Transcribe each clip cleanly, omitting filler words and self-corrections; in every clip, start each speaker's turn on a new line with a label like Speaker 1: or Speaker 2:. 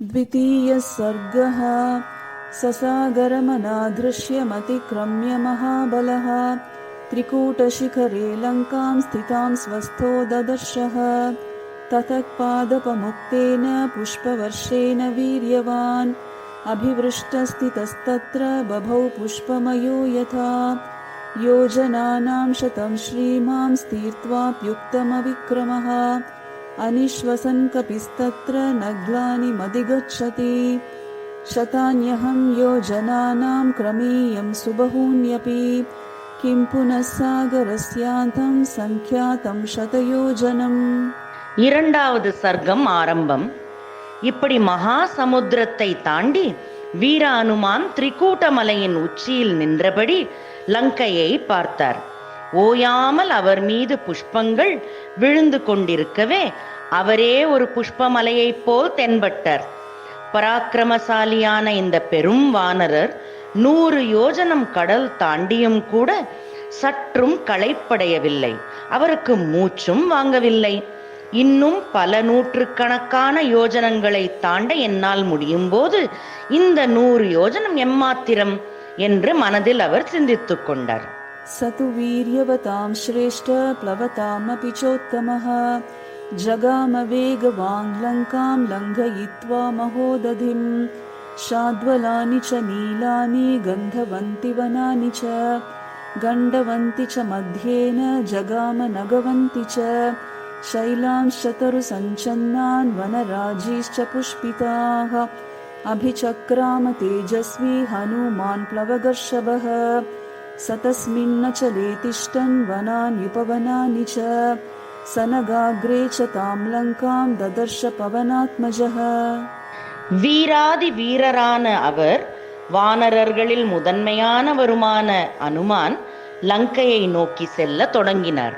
Speaker 1: द्वितीयः सर्गः। ससागरमनादृश्यमतिक्रम्य महाबलः त्रिकूटशिखरे लङ्कां स्थितां स्वस्थो ददर्शः। ततः पादपमुक्तेन पुष्पवर्षेण वीर्यवान् अभिवृष्टस्थितस्तत्र बभौ पुष्पमयो यथा। योजनानां शतं श्रीमांस्तीर्त्वाप्युक्तमविक्रमः अनिश्वसन् कपिस्तत्र नग्लानिमधिगच्छति। शतान्यहं योजनानां क्रमेयं सुबहून्यपि किं पुनः सागरस्यान्तं संख्यातं शतयोजनम्.
Speaker 2: இரண்டாவது சர்க்கம் ஆரம்பம். இப்படி மகா சமுத்திரத்தை தாண்டி வீர அனுமான் திரிகூட்டமலையின் உச்சியில் நின்றபடி லங்கையை பார்த்தார். ஓயாமல் அவர் மீது புஷ்பங்கள் விழுந்து கொண்டிருக்கவே அவரே ஒரு புஷ்பமலையைப் போல் தென்பட்டார். பராக்கிரமசாலியான இந்த பெரும் வானரர் 100 யோஜனம் கடல் தாண்டியும் கூட சற்றும் களைப்படையவில்லை. அவருக்கு மூச்சும் வாங்கவில்லை. இன்னும் பல நூற்றுக்கணக்கான யோஜனங்களை தாண்ட என்னால் முடியும் போது இந்த 100 யோஜனம் எம்மாத்திரம் என்று மனதில் அவர் சிந்தித்துக் கொண்டார்.
Speaker 1: சது வீரியவதாம் ஸ்ரேஷ்ட ப்ளவதாமபி சோத்தமः ஜகாம வேகவான் லங்காம் லங்கயித்வா மகோததிம் ஷாத்வலானி ச நீலானி கந்தவந்தி வனானி ச கண்டவந்தி ச மத்யேன ஜகாம நகவந்தி ச शैलांश्चतरु सञ्चन्नान् वनराजीश्च पुष्पिताः अभिचक्राम तेजस्वी हनुमान् प्लवगर्षभः सतस्मिन्नचले तिष्ठन् वनान्युपवनानि च सनगाग्रे च तां लङ्कां ददर्श पवनात्मजः.
Speaker 2: வீராதி வீரரான அவர் வானரர்களில் முதன்மையானவருமான அனுமான் லங்கையை நோக்கி செல்ல தொடங்கினார்.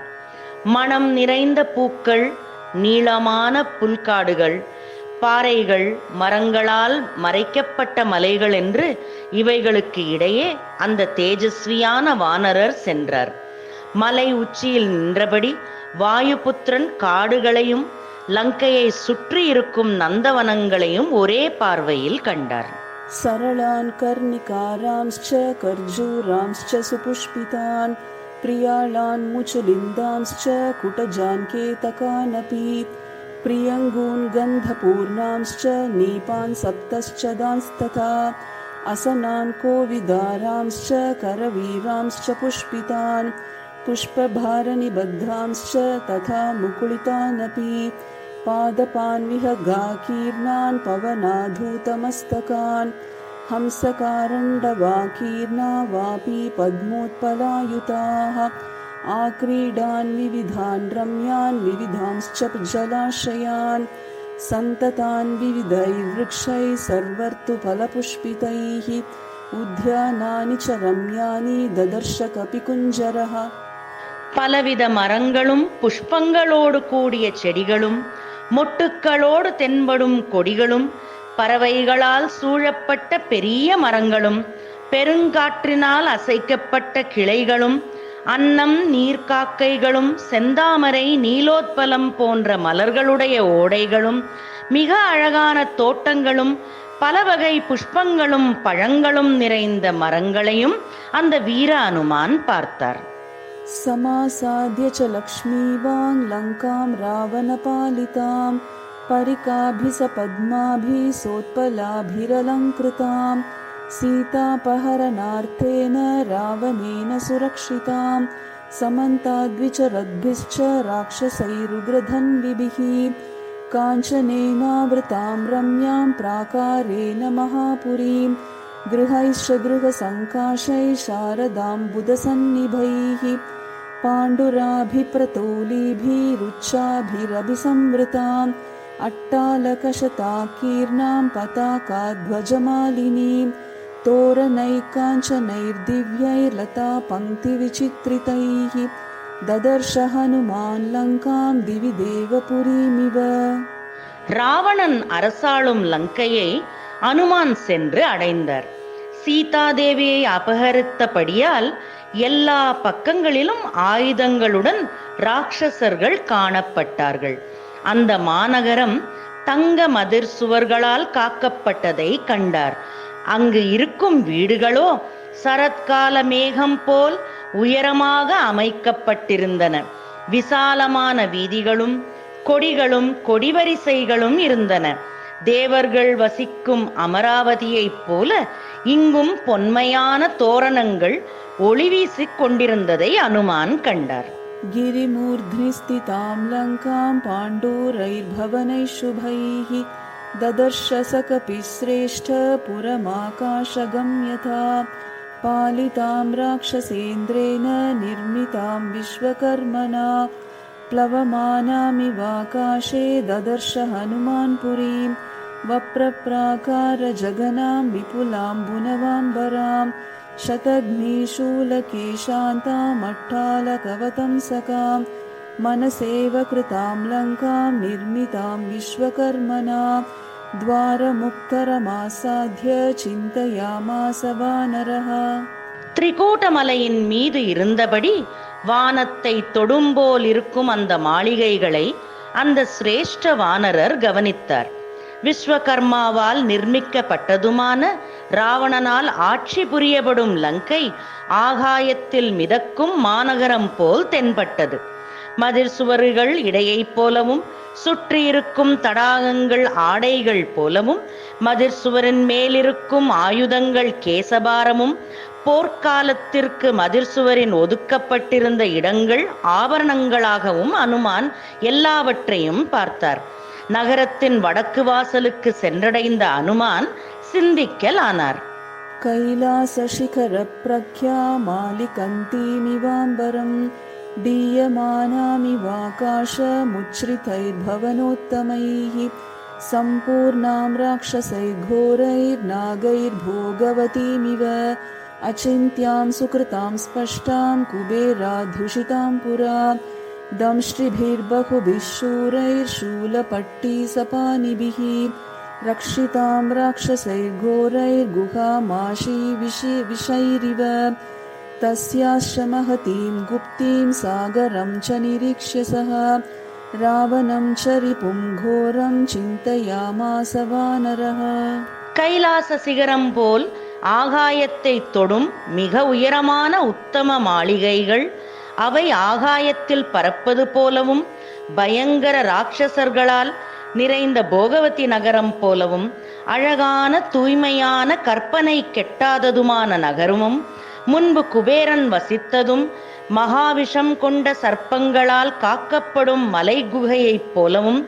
Speaker 2: மனம் நிறைந்த பூக்கள், நீளமான புல்காடுகள், பாறைகள், மரங்களால் மறைக்கப்பட்ட மலைகள் என்று இவைகளுக்கு இடையே அந்த தேஜஸ்வியான வானரர் சென்றார். மலை உச்சியில் நின்றபடி வாயுபுத்திரன் காடுகளையும் லங்கையை சுற்றி இருக்கும் நந்தவனங்களையும் ஒரே பார்வையில் கண்டார்.
Speaker 1: சரளான் கர்ணிகாராம்ஸ்ச கர்ஜூராம்ஸ்ச சுபுஷ்பிதான் प्रियाळान् मुचलिन्दांश्च कुटजान् केतकानपि प्रियङ्गून् गन्धपूर्णांश्च नीपान् सप्तश्च दांस्तथा असनान् कोविदारांश्च करवीरांश्च पुष्पितान् पुष्पभारनिबद्धांश्च तथा मुकुलितानपि पादपान् विहगाकीर्णान् पवनाधूतमस्तकान् हंसकारण्डवाकीर्णा वापि पद्मोत्पलायुताः आक्रीडान् विविधान् रम्यान् विविधांश्च जलाशयान् सन्ततान् विविधैर्वृक्षैः सर्वर्तुफलपुष्पितैः उद्यानानि च रम्यानि ददर्श कपिकुञ्जरः.
Speaker 2: பலவித மரங்களும் புஷ்பங்களோடு கூடிய செடிகளும் மொட்டுக்களோடு தென்படும் கொடிகளும் பறவைகளால் சூழப்பட்ட பெரிய மரங்களும் பெருங்காற்றினால் அசைக்கப்பட்ட கிளைகளும் அன்னம் நீர்க்காக்கைகளும் செந்தாமரை நீலோத்பலம் போன்ற மலர்களுடைய ஓடைகளும் மிக அழகான தோட்டங்களும் பல வகை புஷ்பங்களும் பழங்களும் நிறைந்த மரங்களையும் அந்த வீர அனுமான் பார்த்தார்.
Speaker 1: समासाद्य च लक्ष्मीवान् लङ्कां रावणपालितां परिकाभिसपद्माभिः सोत्पलाभिरलङ्कृतां सीतापहरणार्थेन रावणेन सुरक्षितां समन्ताद्विचरद्भिश्च राक्षसैरुग्रधन्विभिः काञ्चनेनावृतां रम्यां प्राकारेण महापुरीं गृहैश्च गृहसङ्काशैः शारदाम्बुदसन्निभैः पाण्डुराभिप्रतोलीभिरुच्चाभिरभिसंवृताम् अट्टालकशताकीर्णां पताकाध्वजमालिनीं तोरणैकाञ्चनैर्दिव्यैर्लता पङ्क्तिविचित्रितैः ददर्श हनुमान् लङ्कां दिवि देवपुरीमिव.
Speaker 2: ராவணன் அரசாளும் லங்கையை அனுமான் சென்று அடைந்தார். சீதாதேவியை அபகரித்தபடியால் எல்லா பக்கங்களிலும் ஆயுதங்களுடன் ராட்சசர்கள் காணப்பட்டார்கள். அந்த மாநகரம் தங்க மதிர் சுவர்களால் காக்கப்பட்டதை கண்டார். அங்கு இருக்கும் வீடுகளோ சரத்கால மேகம் போல் உயரமாக அமைக்கப்பட்டிருந்தன. விசாலமான வீதிகளும் கொடிகளும் கொடிவரிசைகளும் இருந்தன. தேவர்கள் வசிக்கும் அமராவதியைப் போல இங்கும் பொன்மையான தோரணங்கள் ஒளிவீசிக் கொண்டிருந்ததை அனுமான் கண்டார்.
Speaker 1: गिरिमूर्ध्नि स्थितां लङ्कां पाण्डोरैर्भवनैः शुभैः ददर्श स कपिश्रेष्ठ पुरमाकाशगं यथा पालितां राक्षसेन्द्रेण निर्मितां विश्वकर्मणा प्लवमानामिवाकाशे ददर्श हनुमान् पुरीं वप्रप्राकारजगनां विपुलां बुनवाम्बरां शतघ्नीशूलकेशान्तामट्टालकवतंसकां मनसेव कृतां लङ्कां निर्मितां विश्वकर्मणा द्वारमुक्तरमासाद्य चिन्तयामास वानरः.
Speaker 2: திரிகூட்டமலையின் மீது இருந்தபடி வானத்தை தொடும்போல் இருக்கும் அந்த மாளிகைகளை அந்த சிரேஷ்ட வானரர் கவனித்தார். விஸ்வகர்மாவால் நிர்மிக்கப்பட்டதுமான ராவணனால் ஆட்சி புரியப்படும் லங்கை ஆகாயத்தில் மிதக்கும் மாநகரம் போல் தென்பட்டது. மதிர் சுவர்கள் இடையைப் போலவும் சுற்றியிருக்கும் தடாகங்கள் ஆடைகள் போலவும் மதிர் சுவரின் மேலிருக்கும் ஆயுதங்கள் கேசபாரமும் போர்க்காலத்திற்கு மதிர் சுவரின் ஒதுக்கப்பட்டிருந்த இடங்கள் ஆபரணங்களாகவும் அனுமான் எல்லாவற்றையும் பார்த்தார். நகரத்தின் வடக்கு வாசலுக்கு சென்றடைந்த அனுமான் சிந்திக்கலானார்.
Speaker 1: கைலாசசிகர பிரக்யா மாலிகந்தீமிவாம்பரம் दीयमानामिवाकाश मुच्छ्रितैर्भवनोत्तमैः सम्पूर्णां राक्षसैर्घोरैर्नागैर्भोगवतीमिव अचिन्त्यां सुकृतां स्पष्टां कुबेराध्युषितां पुरा दंष्ट्रिभिर्बहुभिः शूरैर्शूलपट्टिसपानिभिः रक्षितां राक्षसैर्घोरैर्गुहामाशीविषैरिव तस्याश्च महतीं गुप्तीं सागरं च निरीक्ष्य सः रावणं च रिपुं घोरं चिन्तयामास वानरः.
Speaker 2: கைலாச சிகரம் போல் ஆகாயத்தை தொடும் மிக உயரமான உத்தம மாளிகைகள், அவை ஆகாயத்தில் பறப்பது போலவும் பயங்கர ராட்சசர்களால் நிறைந்த போகவதி நகரம் போலவும் அழகான தூய்மையான கற்பனை கெட்டாததுமான நகரமும் முன்பு குபேரன் வசித்ததும் மகாவிஷம் கொண்ட சர்ப்பங்களால் காக்கப்படும் மலை குகையைப் போலவும்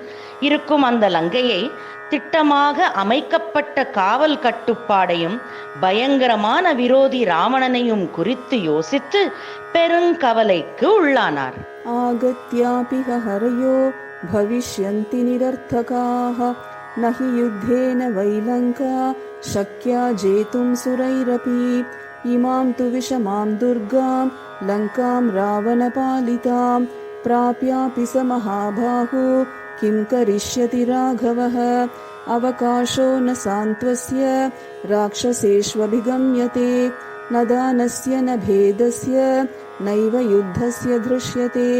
Speaker 2: இருக்கும் அந்த லங்கையை திட்டமாக அமைக்கப்பட்ட காவல் கட்டுப்பாடையும் பயங்கரமான விரோதி ராவணனையும் குறித்து யோசித்து பெருங்கவலைக்கு உள்ளானார்.
Speaker 1: ஆகத்யாபி ஹரயோ பவிஷ்யந்தி நிரர்த்தகாः நஹி யுத்தேன வைலங்கா சக்யா ஜேதும் சுரைரபி இமாம் து விஷமாம் துர்காம் லங்காம் ராவணபாலிதாம் பிராப்யாபி ச மகாபாஹோ கிம் கரிஷ்யதி ராகவः அவகாசோ ந சாந்த்வஸ்ய ராக்ஷசேஷ்வபிகம்யதே ந தானஸ்ய ந பேதஸ்ய நைவ யுத்தஸ்ய திருஷ்யதே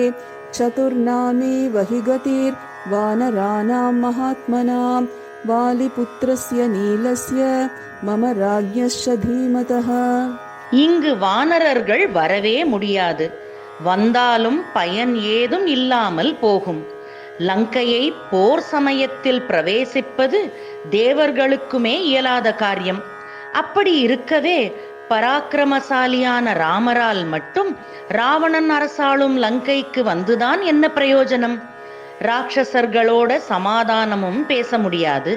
Speaker 1: சதுர்நாமேவ ஹி கதிர் வானராணாம் மகாத்மனாம் வாலிபுத்ரஸ்ய நீலஸ்ய மம ராஜ்ஞஸ்ய தீமதः.
Speaker 2: இங்கு வானரர்கள் வரவே முடியாது, வந்தாலும் பயன் ஏதும் இல்லாமல் போகும். லங்கையை போர் சமயத்தில் பிரவேசிப்பது தேவர்களுக்குமே இயலாத காரியம். அப்படி இருக்கவே பராக்கிரமசாலியான ராமரால் மட்டும் ராவணன் அரசாளும் லங்கைக்கு வந்துதான் என்ன பிரயோஜனம்? ராட்சசர்களோட சமாதானமும் பேச முடியாது,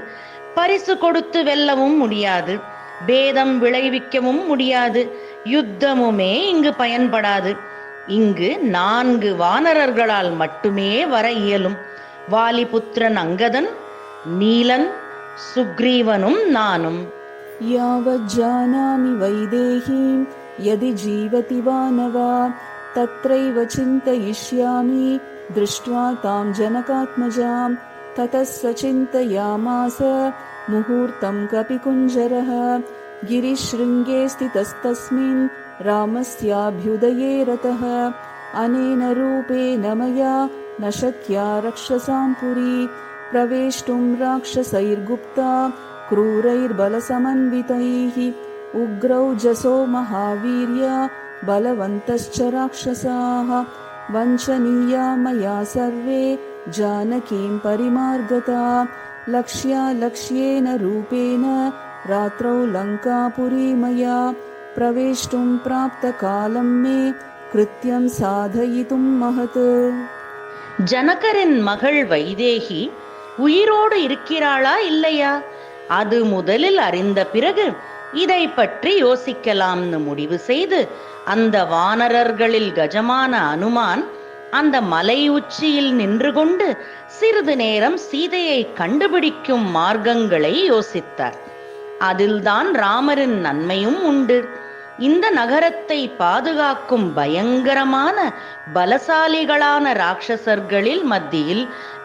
Speaker 2: பரிசு கொடுத்து வெல்லவும் முடியாது, பேதம் விளைவிக்கவும் முடியாது, யுத்தமுமே இங்கு பயன்படாது. இங்கு 4 வானரர்களால் மட்டுமே வர இயலும். வாலிபுத்திரன் அங்கதன், நீலன், சுக்ரீவனும் நானும்.
Speaker 1: யாவஜ்ஜானாமி வைதேஹீம் யதி ஜீவதி வானவா தத்ரைவ சிந்தயிஷ்யாமி திருஷ்ட்வா தாம் ஜனகாத்மஜாம் ததஸ்ஸ சிந்தயாமாஸ முகூர்த்தம் கபிகுஞ்சரः கிரிஷ்ருங்கே ஸ்திதஸ்தஸ்மின் ராமஸ்யாभ्युदये रतः अनेन रूपेण मया न शक्या रक्षसां पुरी प्रवेष्टुं राक्षसैर्गुप्ता क्रूरैर्बलसमन्वितैः उग्रौजसो महावीर्य बलवन्तश्च राक्षसाः वञ्चनीया मया सर्वे जानकीं परिमार्गता लक्ष्येन रूपेण रात्रौ लङ्कापुरी मया प्रवेष्टुं प्राप्तकालं मे कृत्यं साधयितुं महत्.
Speaker 2: ஜனகரின் மகள் வைதேகி உயிரோடு இருக்கிறாளா இல்லையா? அது முதலில் அறிந்த பிறகு இதை பற்றி யோசிக்கலாம்னு முடிவு செய்து அந்த வானரர்களில் கஜமான அனுமான் அந்த மலை உச்சியில் நின்று கொண்டு சிறிது நேரம் சீதையை கண்டுபிடிக்கும் மார்க்கங்களை யோசித்தார். அதில்தான் ராமரின் நன்மையும் உண்டு. இந்த நகரத்தை பாதுகாக்கும் பயங்கரமான பலசாலிகளான ராட்சசர்களில் மத்தியில்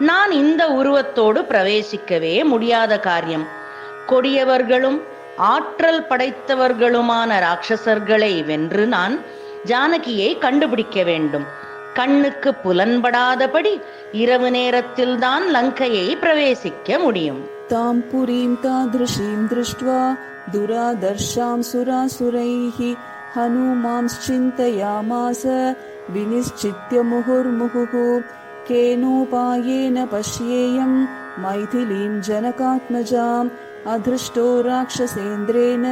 Speaker 2: நான் இந்த உருவத்தோடு பிரவேசிக்கவே முடியாத காரியம். கொடியவர்களும் ஆற்றல் படைத்தவர்களுமான ராட்சசர்களை வென்று நான் ஜானகியை கண்டுபிடிக்க வேண்டும். கண்ணுக்கு புலன்படாதபடி இரவு நேரத்தில் தான் லங்கையை பிரவேசிக்க முடியும்.
Speaker 1: தாம் புரீம் தாத்ருஷீம் திருஷ்ட்வா दुरादर्शां सुरासुरैः हनुमांश्चिन्तयामास विनिश्चित्य मुहुर्मुहुः केनोपायेन पश्येयं मैथिलीं जनकात्मजाम् अधृष्टो राक्षसेन्द्रेण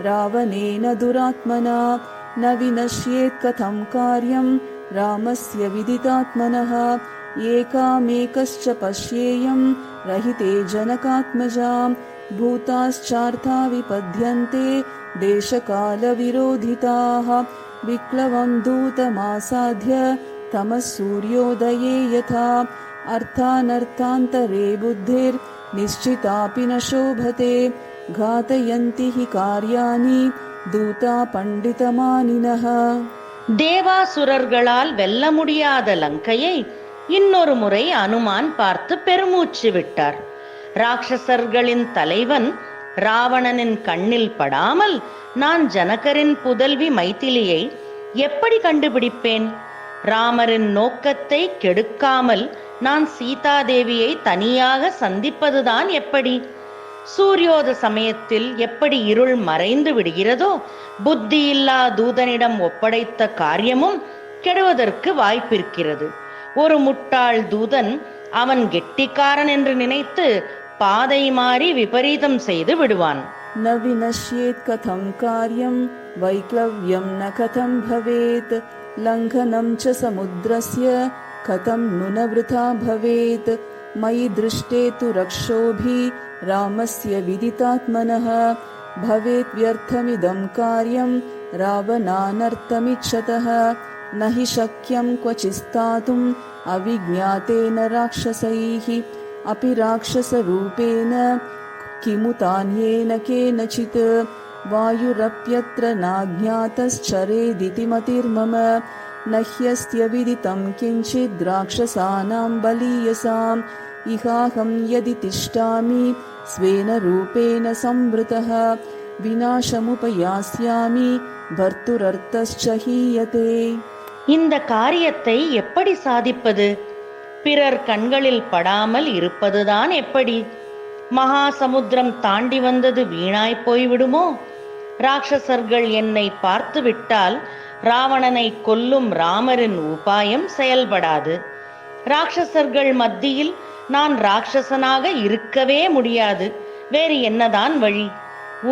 Speaker 1: रावणेन दुरात्मना न विनश्येत् कथं कार्यं रामस्य विदितात्मनः एकामेकश्च पश्येयं रहिते जनकात्मजाम् भूताश्चार्था विपद्यन्ते देशकालविरोधिताः विक्लवं दूतमासाद्य तमः सूर्योदये यथा अर्थानर्थान्तरे बुद्धिर्निश्चितापि न शोभते घातयन्ति हि कार्याणि दूता पण्डितमानिनः.
Speaker 2: தேவாசுரர்களால் வெல்ல முடியாத லங்கையை இன்னொரு முறை அனுமான் பார்த்து பெருமூச்சு விட்டார். ராட்சசர்களின் தலைவன் ராவணனின் கண்ணில் படாமல் நான் ஜனகரின் புதல்வி மைதிலியை எப்படி கண்டுபிடிப்பேன்? ராமரின் நோக்கத்தை கெடுக்காமல் நான் சீதாதேவியை தனியாக சந்திப்பதுதான் எப்படி? சூரியோத சமயத்தில் எப்படி இருள் மறைந்து விடுகிறதோ, புத்தியில்லா தூதனிடம் ஒப்படைத்த காரியமும் கெடுவதற்கு வாய்ப்பிருக்கிறது. ஒரு முட்டாள் தூதன் அவன் கெட்டிக்காரன் என்று நினைத்து பாதை மாறி விபரீதம் செய்து விடுவான்.
Speaker 1: ந வினஷ்யேத் கதம் காரியம் வைக்லவ்யம் ந கதம் பவேத் லங்கனம் ச சமுத்ரஸ்ய கதம் நுன விருதா பவேத் மயி திருஷ்டே து ரக்ஷோபி ராமஸ்ய விதிதாத்மனः பவேத் வியர்த்தமிதம் காரியம் ராவணானர்த்தமிச்சதः ந ஹி சக்யம் க்வசிஸ்தாதும் அவிஜ்ஞாதேன ராட்சசைः अपि राक्षसरूपेण किमु तान्येन केनचित् वायुरप्यत्र नाज्ञातश्चरेदिति मतिर्मम न ह्यस्त्य विदितं किञ्चिद् राक्षसानां बलीयसाम् इहाहं यदि तिष्ठामि स्वेन रूपेण संवृतः विनाशमुपयास्यामि भर्तुरर्थश्च हीयते.
Speaker 2: இந்த காரியத்தை எப்படி சாதிப்பது? பிறர் கண்களில் படாமல் இருப்பதுதான் எப்படி? மகா சமுத்திரம் தாண்டி வந்தது வீணாய் போய்விடுமோ? ராட்சசர்கள் என்னை பார்த்து விட்டால் ராவணனை கொல்லும் ராமரின் உபாயம் செயல்படாது. ராட்சசர்கள் மத்தியில் நான் ராட்சசனாக இருக்கவே முடியாது. வேறு என்னதான் வழி?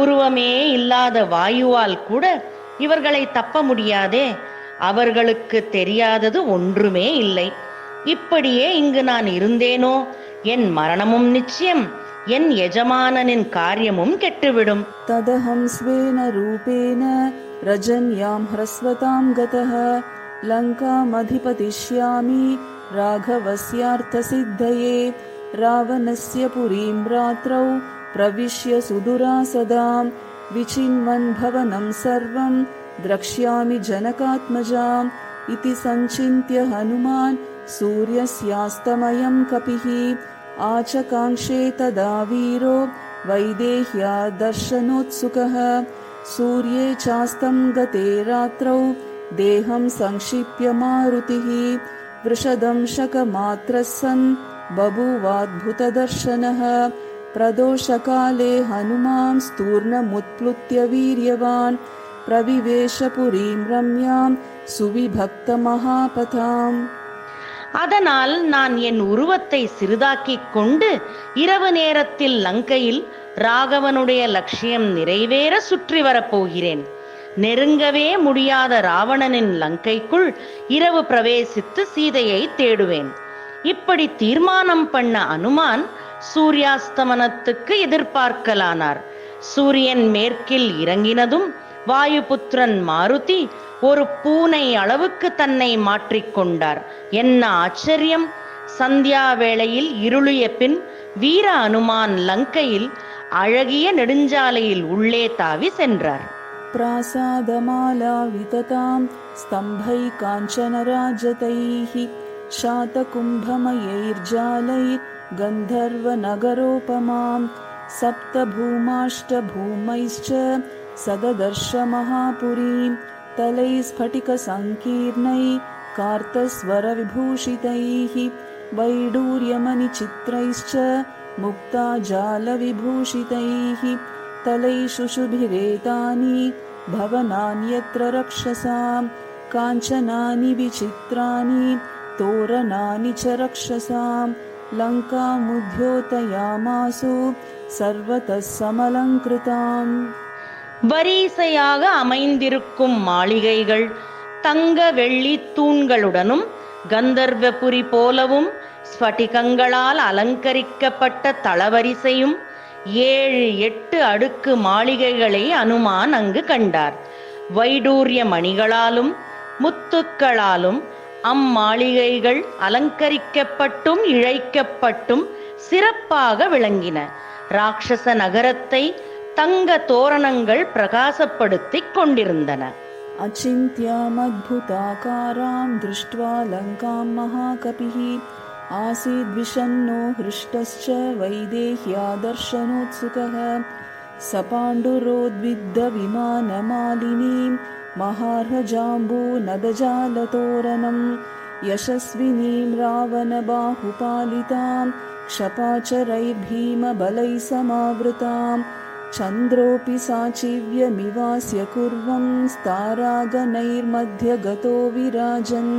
Speaker 2: உருவமே இல்லாத வாயுவால் கூட இவர்களை தப்ப முடியாதே. அவர்களுக்கு தெரியாதது ஒன்றுமே இல்லை. இப்படியே இங்கு நான் இருந்தேனோ என் மரணமும் நிச்சயம், என் எஜமானனின் காரியமும் கெட்டுவிடும்.
Speaker 1: ததஹம் ஸ்வேன ரூபேன ரஜன்யாம் ஹ்ரஸ்வதாம் கதஹ லங்காம் அதிபதிஷ்யாமி ராகவஸ்யார்த்த சித்தயே ராவணஸ்ய புரீம் ராத்ரௌ பிரவிஷ்ய சுதுராசதாம் விசின்வன் பவனம் சர்வம் द्रक्ष्यामि जनकात्मजाम् इति सञ्चिन्त्य हनुमान् सूर्यस्यास्तमयं कपिः आचकाङ्क्षे तदा वीरो वैदेह्या दर्शनोत्सुकः सूर्ये चास्तं गते रात्रौ देहं संक्षिप्य मारुतिः वृषदंशकमात्रः सन् बभूवाद्भुतदर्शनः प्रदोषकाले हनुमां स्तूर्णमुत्प्लुत्य वीर्यवान् प्रविवेश पुरीं रम्यां सुविभक्तमहापथाम्.
Speaker 2: அதனால் நான் என் உருவத்தை சிறிதாக்கிக் கொண்டு இரவு நேரத்தில் லங்கையில் ராகவனுடைய லட்சியம் நிறைவேற சுற்றி வரப்போகிறேன். நெருங்கவே முடியாத ராவணனின் லங்கைக்குள் இரவு பிரவேசித்து சீதையை தேடுவேன். இப்படி தீர்மானம் பண்ண அனுமான் சூரியாஸ்தமனத்துக்கு எதிர்பார்க்கலானார். சூரியன் மேற்கில் இறங்கினதும் வாயுபுத்திரன் மாருதி ஒரு பூனை அளவுக்கு தன்னை மாற்றிக்கொண்டார். என்ன ஆச்சரியம்! சந்தியா வேளையில் இருளிய பின் வீர அனுமான் லங்கையில் அழகிய நெடுஞ்சாலையில் உள்ளே தாவி சென்றார்.
Speaker 1: प्रासादमाला विततां स्तम्भैः काञ्चनराजतैः शातकुम्भमयैर्जालैर्गन्धर्वनगरोपमां सप्तभूमाष्टभूमैश्च सददर्श महापुरीं तलैस्फटिकसङ्कीर्णैः कार्तस्वरविभूषितैः वैडूर्यमणिचित्रैश्च मुक्ताजालविभूषितैः तलैः शुशुभिरेतानि भवनान्यत्र रक्षसां काञ्चनानि विचित्राणि तोरणानि च रक्षसां लङ्कामुद्योतयामासु सर्वतः समलङ्कृताम्.
Speaker 2: வரிசையாக அமைந்திருக்கும் மாளிகைகள் தங்க வெள்ளி தூண்களுடனும் கந்தர்வபுரி போலவும் ஸ்படிகங்களால் அலங்கரிக்கப்பட்ட தளவரிசையும் 7-8 அடுக்கு மாளிகைகளை அனுமான் அங்கு கண்டார். வைடூரிய மணிகளாலும் முத்துக்களாலும் அம்மாளிகைகள் அலங்கரிக்கப்பட்டும் இழைக்கப்பட்டும் சிறப்பாக விளங்கின. ராட்சச நகரத்தை தங்க தோரணங்கள் பிரகாசப்படுத்திக் கொண்டிருந்தன.
Speaker 1: अचिन्त्यामद्भुताकारां दृष्ट्वा लङ्कां महाकपिः आसीद्विषन्नो हृष्टश्च वैदेह्या दर्शनोत्सुकः सपाण्डुरोद्विद्दविमानमालिनीं महार्हजाम्बूनदजालतोरणं यशस्विनीं रावणबाहुपालितां क्षपाचरैर्भीमबलैः समावृतां चन्द्रोऽपि साचिव्यमिवास्य कुर्वं स्तारागणैर्मध्यगतो विराजन्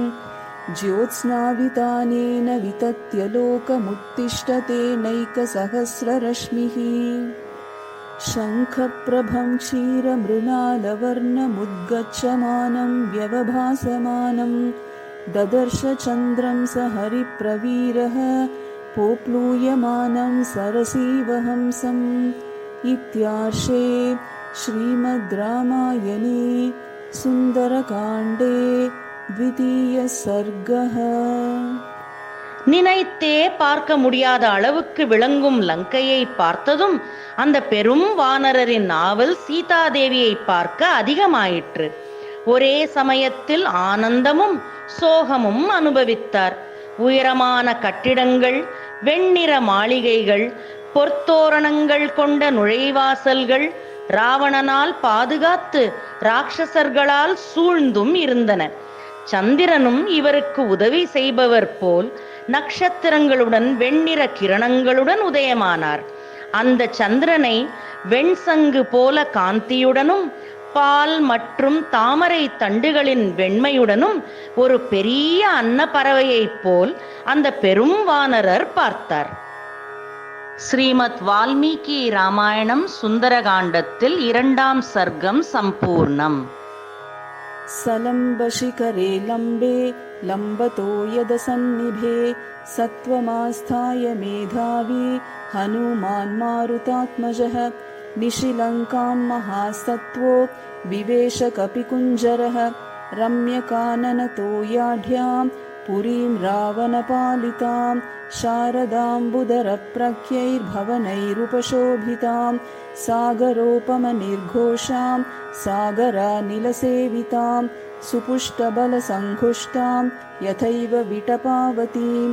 Speaker 1: ज्योत्स्नावितानेन वितत्य लोकमुत्तिष्ठतेनैकसहस्ररश्मिः शङ्खप्रभं क्षीरमृणालवर्णमुद्गच्छमानं व्यवभासमानं ददर्श चन्द्रं स हरिप्रवीरः पोप्लूयमानं सरसीवहंसम्. इत्यार्षे श्रीमद् रामायणे सुन्दरकाण्डे द्वितीयः सर्गः.
Speaker 2: நினைத்தே பார்க்க முடியாத அளவுக்கு விளங்கும் லங்கையை பார்த்ததும் அந்த பெரும் வானரரின் ஆவல் சீதாதேவியை பார்க்க அதிகமாயிற்று. ஒரே சமயத்தில் ஆனந்தமும் சோகமும் அனுபவித்தார். உயரமான கட்டிடங்கள், வெண்ணிற மாளிகைகள், பொற்தோரணங்கள் கொண்ட நுழைவாசல்கள் ராவணனால் பாதுகாத்து ராட்சசர்களால் சூழ்ந்தும் இருந்தன. சந்திரனும் இவருக்கு உதவி செய்பவர் போல் நட்சத்திரங்களுடன் வெண்ணிற கிரணங்களுடன் உதயமானார். அந்த சந்திரனை வெண்சங்கு போல காந்தியுடனும் பால் மற்றும் தாமரை தண்டுகளின் வெண்மையுடனும் ஒரு பெரிய அன்னப்பறவையைப் போல் அந்த பெரும் வானரர் பார்த்தார். ஸ்ரீமத் வால்மீகி ராமாயணம் சுந்தரகாண்டத்தில் 2ஆம் சர்க்கம் சம்பூர்ணம்.
Speaker 1: सलम्बशिखरे लम्बे लम्बतो यदसन्निभे सत्त्वमास्थाय मेधावी हनुमान् मारुतात्मजः निशिलङ्कां महासत्त्वो विवेश कपिकुञ्जरः रम्यकाननतो याढ्यां पुरीं रावणपालितां शारदाम्बुदरप्रख्यैर्भवनैरुपशोभितां सागरोपमनिर्घोषां सागरानिलसेवितां सुपुष्टबलसङ्घुष्टां यथैव विटपावतीं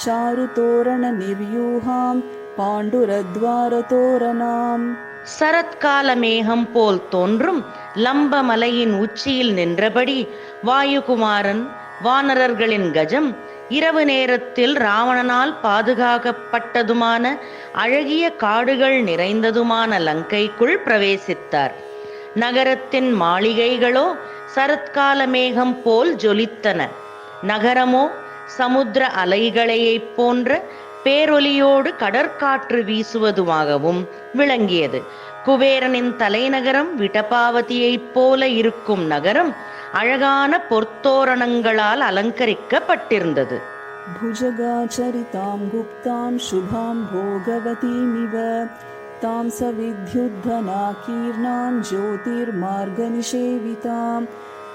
Speaker 1: चारुतोरणनिर्यूहां பாண்டுரத்வாரதோரணாம்.
Speaker 2: சரத்கால மேகம் போல் தோன்றும் லம்பமலையின் உச்சியில் நின்றபடி வாயுகுமாரன், வானரர்களின் கஜம், இரவு நேரத்தில் ராவணனால் பாதுகாக்கப்பட்டதுமான அழகிய காடுகள் நிறைந்ததுமான லங்கைக்குள் பிரவேசித்தார். நகரத்தின் மாளிகைகளோ சரத்கால மேகம் போல் ஜொலித்தன. நகரமோ சமுத்திர அலைகளையைப் போன்ற பேரொலியோடு கடற்காற்று வீசுவதுமாகவும் விளங்கியது. குபேரனின் தலைநகரம் விடபாவதியைப் போல இருக்கும் நகரம் அழகான பொற்தோரணங்களால் அலங்கரிக்கப்பட்டிருந்தது.
Speaker 1: புஜகாச்சரிதாம் குப்தாம் சுபாம் போகவதீமிவ தாம் சவித்யுத்தநாகீர்ணாம் ஜோதிர்மார்கநிஷேவிதாம்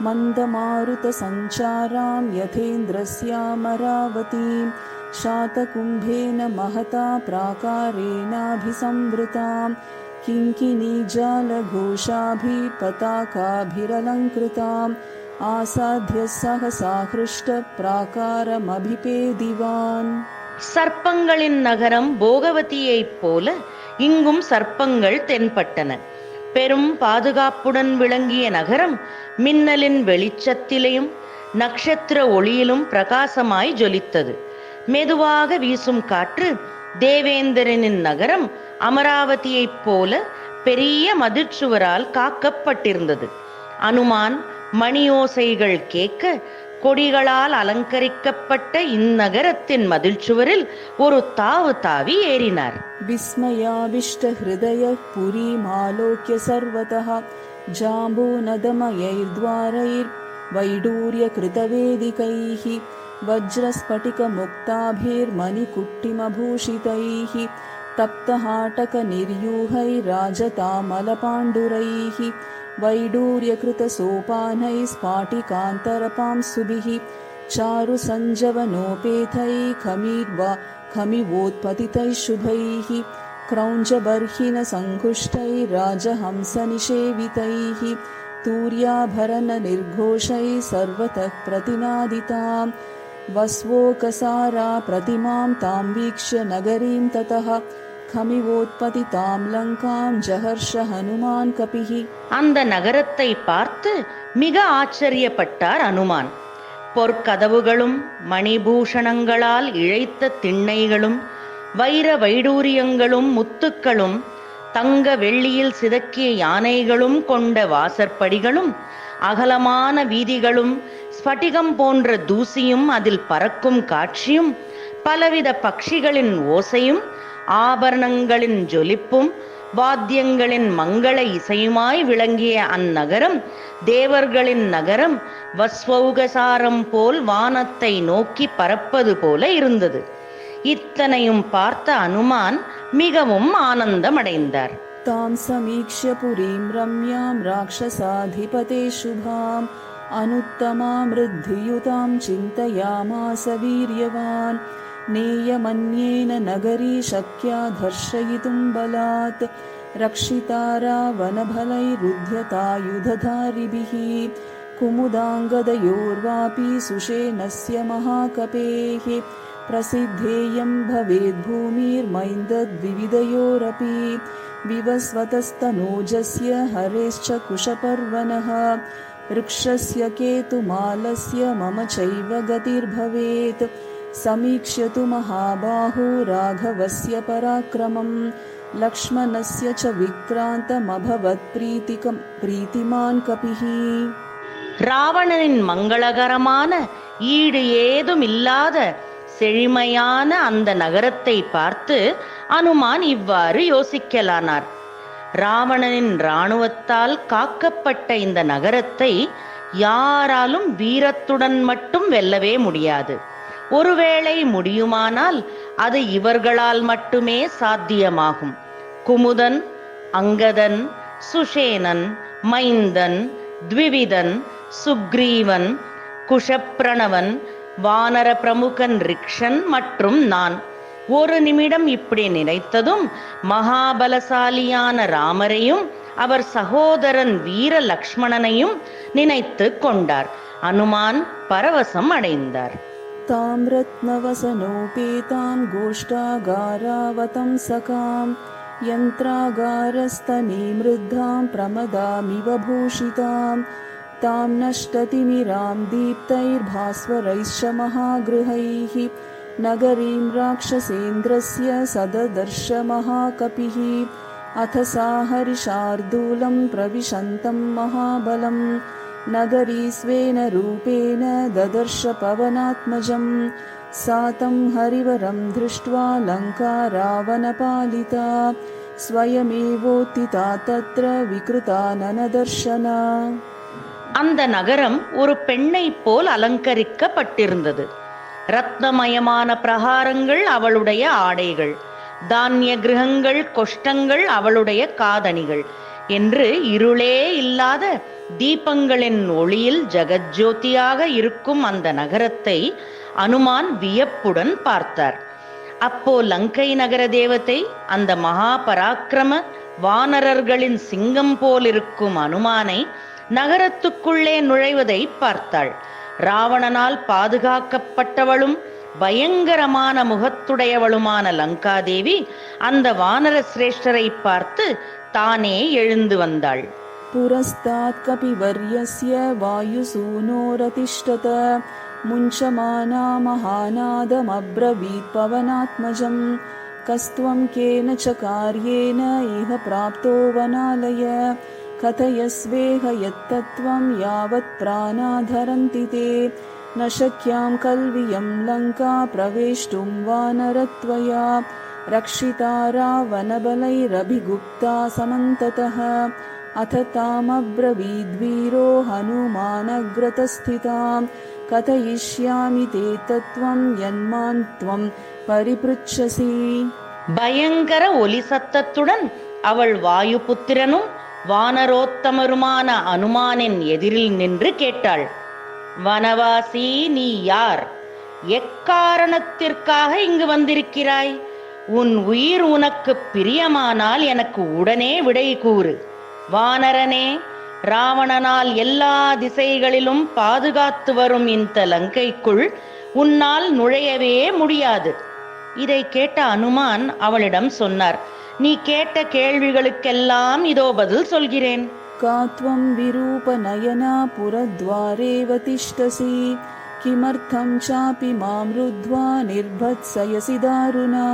Speaker 1: மந்தமாருத சஞ்சாராம் யதேந்திரஸ்யாமராவதீம் शातकुम्भेन महता प्राकारेणाभिसंवृतां किङ्किणीजालघोषाभिपताकाभिरलङ्कृताम् आसाद्य सहसा हृष्टप्राकारमभिपेदिवान्.
Speaker 2: சர்ப்பங்களின் நகரம் போகவதியைப் போல இங்கும் சர்ப்பங்கள் தென்பட்டன. பெரும் பாதுகாப்புடன் விளங்கிய நகரம் மின்னலின் வெளிச்சத்திலேயும் நட்சத்திர ஒளியிலும் பிரகாசமாய் ஜொலித்தது. மெதுவாக வீசும் காற்று தேவேந்திரனின் நகரம் அமராவதியைப் போல பெரிய மதிர்ச்சுவரால் காக்கப்பட்டிருந்தது. அனுமான் மணியோசைகள் கேட்க கொடிகளால் அலங்கரிக்கப்பட்ட இந்நகரத்தின் மதில்சுவரில் ஒரு தாவு தாவி ஏறினார்.
Speaker 1: விஸ்மயாவிஷ்ட ஹிருதய புரீமாலோக்ய சர்வதः ஜாம்பூநதமயைர்த்வாரைர் வைடூர்ய கிருதவேதிகைः वज्रस्फटिकमुक्ताभिर्मणिकुट्टिमभूषितैः तप्तहाटकनिर्यूहैराजतामलपाण्डुरैः वैडूर्यकृतसोपानैः स्फाटिकान्तरपांसुभिः चारुसञ्जवनोपेतैः खमिवोत्पतितैः शुभैः क्रौञ्जबर्हिणसङ्कुष्टैराजहंसनिषेवितैः तूर्याभरणनिर्घोषैः सर्वतः प्रतिनादिताम् वस्वोकसारा प्रतिमां तां वीक्ष्य नगरीं ततः खमिवोत्पतितां लङ्कां जहर्ष हनुमान् कपिः.
Speaker 2: அந்த நகரத்தை பார்த்து மிக ஆச்சரியப்பட்டார் அனுமான். பொற்கதவுகளும் மணிபூஷணங்களால் இழைத்த திண்ணைகளும் வைர வைடூரியங்களும் முத்துக்களும் தங்க வெள்ளியில் சிதக்கிய யானைகளும் கொண்ட வாசற்படிகளும் அகலமான வீதிகளும் ஸ்பட்டிகம் போன்ற தூசியும் அதில் பறக்கும் காட்சியும் பலவித பட்சிகளின் ஓசையும் ஆபரணங்களின் ஜொலிப்பும் வாத்தியங்களின் மங்கள இசையுமாய் விளங்கிய அந்நகரம் தேவர்களின் நகரம் வஸ்வௌகசாரம் போல் வானத்தை நோக்கி பறப்பது போல இருந்தது. இத்தனையும் பார்த்த அனுமான் மிகவும் ஆனந்தமடைந்தார்.
Speaker 1: தாம் சமீக்ஷ்ய புரீம் ரம்யாம் ராக்ஷசாதிபதே சுபாம் அனுத்தமாம் ரித்தியுதாம் சிந்தயாமாச வீரியவான் நேயமன்யேன நகரி சக்யா தர்ஷயிதும் பலாத் ரக்ஷிதாரா வனபலைருத்யதாயுததாரிபிः குமுதாங்கதயோர்வாபி சுஷேனஸ்ய மகாகபேः प्रसिद्धेयं भवेद् भूमिर्मैन्दद्विविधयोरपि विवस्वतस्तनोजस्य हरेश्च कुशपर्वणः वृक्षस्य केतुमालस्य मम चैव गतिर्भवेत् समीक्ष्यतु महाबाहो राघवस्य पराक्रमं लक्ष्मणस्य च विक्रान्तमभवत् प्रीतिमान् कपिः.
Speaker 2: ராவணனின் மங்களகரமான ஈடு ஏதும் இல்லாத செழிமையான அந்த நகரத்தை பார்த்து அனுமான் இவ்வாறு யோசிக்கலானார். ராவணனின் இராணுவத்தால் காக்கப்பட்ட இந்த நகரத்தை யாராலும் வீரத்துடன் மட்டும் வெல்லவே முடியாது. ஒருவேளை முடியுமானால் அது இவர்களால் மட்டுமே சாத்தியமாகும். குமுதன், அங்கதன், சுஷேனன், மைந்தன், த்விவிதன், சுக்ரீவன், குஷப்பிரணவன், வானர பிரமுகன் ரிக்ஷன் மற்றும் நான். ஒரு நிமிடம் இப்படி நினைத்ததும் மகாபலசாலியான ராமரையும் அவர் சகோதரன் வீர லக்ஷ்மணனையும் நினைத்து கொண்டார். அனுமான் பரவசம் அடைந்தார்.
Speaker 1: தாம் ரத்னவசனோபேதாம் கோஷ்டாகாராவதம் சகாம் யந்த்ராகாரஸ்தனீமிருத்தாம் பிரமதாமிவ பூஷிதாம் तां नष्टतिमिरां दीप्तैर्भास्वरैश्च महागृहैः नगरीं राक्षसेन्द्रस्य सददर्श महाकपिः अथ सा हरिशार्दूलं प्रविशन्तं महाबलं नगरी स्वेन रूपेण ददर्श पवनात्मजं सा तं हरिवरं दृष्ट्वा लङ्का रावणपालिता स्वयमेवोत्थिता तत्र विकृता ननदर्शना.
Speaker 2: அந்த நகரம் ஒரு பெண்ணைப் போல் அலங்கரிக்கப்பட்டிருந்தது. ரத்னமயமான பிரகாரங்கள் அவளுடைய ஆடைகள், தானிய கிரகங்கள் கொஷ்டங்கள் அவளுடைய காதணிகள் என்று இருளே இல்லாத தீபங்களின் ஒளியில் ஜெகஜோதியாக இருக்கும் அந்த நகரத்தை அனுமான் வியப்புடன் பார்த்தார். அப்போ லங்கை நகர தேவதை அந்த மகா பராக்கிரம வானரர்களின் சிங்கம் போலிருக்கும் அனுமானை நகரத்துக்குள்ளே நுழைவதை பார்த்தாள். ராவணனால் பாதுகாக்கப்பட்டவளும் பயங்கரமான முகத்துடையவளுமான லங்காதேவி அந்த வானர சிரேஷ்டரை பார்த்து தானே எழுந்து வந்தாள்.
Speaker 1: புரஸ்தாத் கபிவர்யஸ்ய வாயுசூனோரதிஷ்டத முஞ்சமானா மகாநாதமப்ரவீத் பவனாத்மஜம் கஸ்த்வம் கேன ச கார்யேன இஹ ப்ராப்தோ வனாலய கதயஸ்வேஹ யத்தத்வம் யாவத் பிராணாதரந்தி தே न शक्यां कल्वियं लङ्का प्रवेष्टुं वानरत्वया रक्षिता रावणबलैरभिगुप्ता समन्ततः अथ तामब्रवीद्वीरो हनुमानग्रतस्थितां कथयिष्यामि ते तत्त्वं यन्मां त्वं परिपृच्छसि.
Speaker 2: பயங்கர ஒலி சத்தத்துடன் அவள் வாயுபுத்திரனும் வானரோத்தமருமான அனுமானின் எதிரில் நின்று கேட்டாள். வனவாசி, நீ யார்? எக்காரணத்திற்காக இங்கு வந்திருக்கிறாய்? உன் உயிர் உனக்கு பிரியமானால் எனக்கு உடனே விடை கூறு. வானரனே, ராவணனால் எல்லா திசைகளிலும் பாதுகாத்து வரும் இந்த லங்கைக்குள் உன்னால் நுழையவே முடியாது. இதை கேட்ட அனுமான் அவளிடம் சொன்னார், நீ கேட்ட கேள்விகளுக்கெல்லாம் இதோ பதில் சொல்கிறேன்.
Speaker 1: காத்வம் விரூபநயனா புரத்வாரேவ திஷ்டசி கிமர்த்தம் சாபி மாம் ருத்வா நிர்பத்ஸயசி தாருணா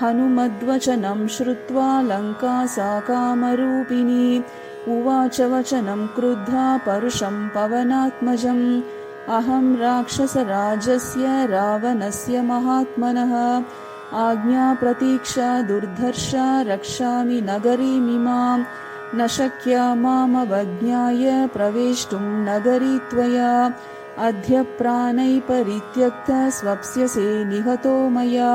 Speaker 1: ஹனுமத்வச்சனம் ஸ்ருத்வா லங்கா சா காமரூபிணி உவாச்ச வச்சனம் க்ருத்தா பருஷம் பவனாத்மஜம் அஹம் ராட்சசராஜஸ்ய ராவணஸ்ய மகாத்மனः ஆக்ஞா பிரதீக்ஷா துர்தர்ஷா ரக்ஷாமி நகரீமிமாம் न शक्या मामवज्ञाय प्रवेष्टुं नगरी त्वया अद्य प्राणै परित्यक्तः स्वप्स्यसे निहतो मया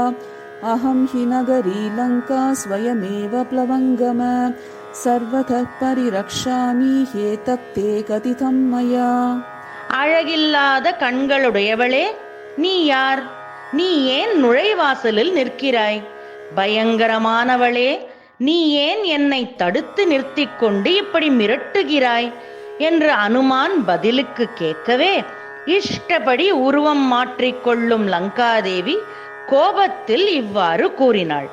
Speaker 1: अहं हि नगरी लङ्का स्वयमेव प्लवङ्गम सर्वतः परिरक्षामि ह्येतक्ते कथितं मया.
Speaker 2: அழகில்லாத கண்களுடையவளே, நீ யார்? நீ ஏன் நுழைவாசலில் நிற்கிறாய்? பயங்கரமானவளே, நீ ஏன் என்னை தடுத்து நிறுத்திக் கொண்டு இப்படி மிரட்டுகிறாய் என்று அனுமான் பதிலுக்கு கேட்கவே, இஷ்டப்படி உருவம் மாற்றிக்கொள்ளும் லங்காதேவி கோபத்தில் இவ்வாறு கூறினாள்.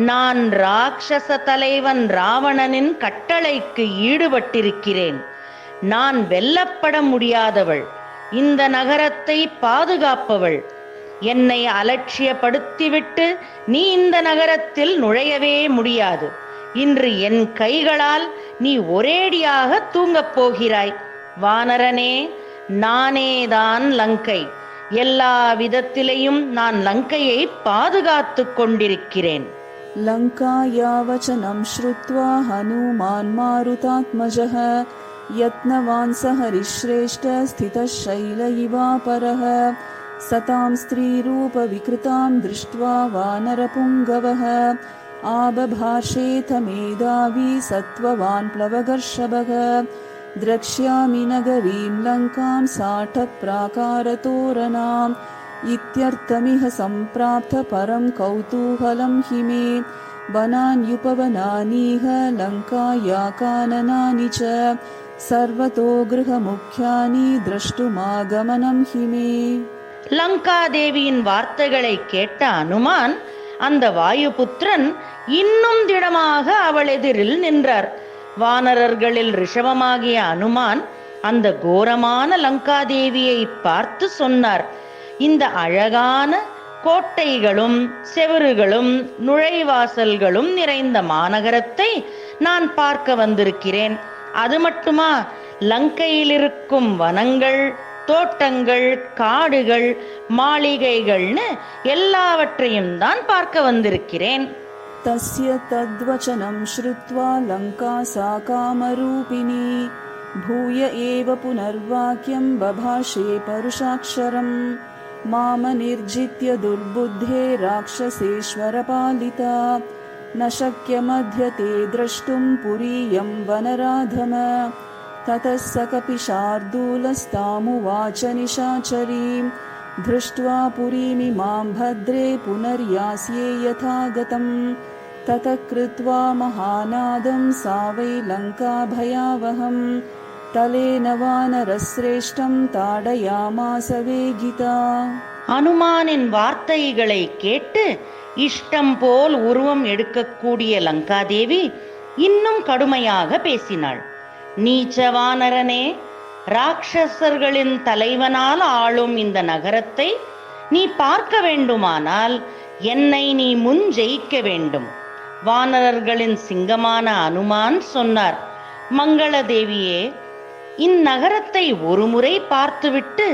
Speaker 2: நான் ராட்சச தலைவன் ராவணனின் கட்டளைக்கு ஈடுபட்டிருக்கிறேன். நான் வெல்லப்பட முடியாதவள், இந்த நகரத்தை பாதுகாப்பவள். என்னை அலட்சியப்படுத்திவிட்டு நீ இந்த நகரத்தில் நுழையவே முடியாது. இன்று என் கைகளால் நீ ஒரேடியாக தூங்கப் போகிறாய். வானரனே, நானேதான் லங்கை. எல்லா விதத்திலையும் நான் லங்கையை பாதுகாத்து கொண்டிருக்கிறேன்.
Speaker 1: லங்காயா வசனம் ஸ்ருத்வா ஹனுமான் மாருதாத்மஜः யத்னவான் சஹரிஸ்ரேஷ்ட ஸ்திதः ஷைல இவாபரः सतां स्त्रीरूपविकृतां दृष्ट्वा वानरपुङ्गवः आबभाषेथ मेधावी सत्त्ववान् प्लवगर्षभः द्रक्ष्यामि नगरीं लङ्कां साठप्राकारतोरणाम् इत्यर्थमिह सम्प्राप्त परं कौतूहलं हि मे वनान्युपवनानीह लङ्काया काननानि च सर्वतो गृहमुख्यानि द्रष्टुमागमनं हि मे.
Speaker 2: லங்காதேவியின் வார்த்தைகளை கேட்ட அனுமான் அந்த வாயுபுத்திரன் இன்னும் திடமாக அவள் எதிரில் நின்றார். வானரர்களில் ரிஷபமாகிய அனுமான் அந்த கோரமான லங்காதேவியை பார்த்து சொன்னார், இந்த அழகான கோட்டைகளும் செவறுகளும் நுழைவாசல்களும் நிறைந்த மாநகரத்தை நான் பார்க்க வந்திருக்கிறேன். அது மட்டுமா, லங்கையில் இருக்கும் வனங்கள், தோட்டங்கள், காடுகள், மாளிகைகள்னு எல்லாவற்றையும் தான் பார்க்க வந்திருக்கிறேன்.
Speaker 1: तस्य तद्वचनं श्रुत्वा लङ्का सा कामरूपिणी भूय एव पुनर्वाक्यं बभाषे परुषाक्षरम् मामनिर्जित्य दुर्बुद्धे राक्षसेश्वरपालिता न शक्यमद्य ते द्रष्टुं पुरीयं वनराधम। ततः स कपिशार्दूलस्तामुवाच निशाचरीं दृष्ट्वा पुरीमिमां भद्रे पुनर्यास्ये यथा गतम्। ततः कृत्वा महानादं सा वै लङ्का भयावहम् तलेन वानरश्रेष्ठं ताडयामास वेगिता.
Speaker 2: அனுமானின் வார்த்தைகளை கேட்டு இஷ்டம் போல் உருவம் எடுக்கக்கூடிய லங்காதேவி இன்னும் கடுமையாக பேசினாள். நீச்ச வானரனே, ராட்சசர்களின் தலைவனால் ஆளும் இந்த நகரத்தை நீ பார்க்க வேண்டுமானால் என்னை நீ முன் ஜெயிக்க வேண்டும். வானரர்களின் சிங்கமான அனுமான் சொன்னார், மங்களதேவியே, இந்நகரத்தை ஒருமுறை பார்த்துவிட்டு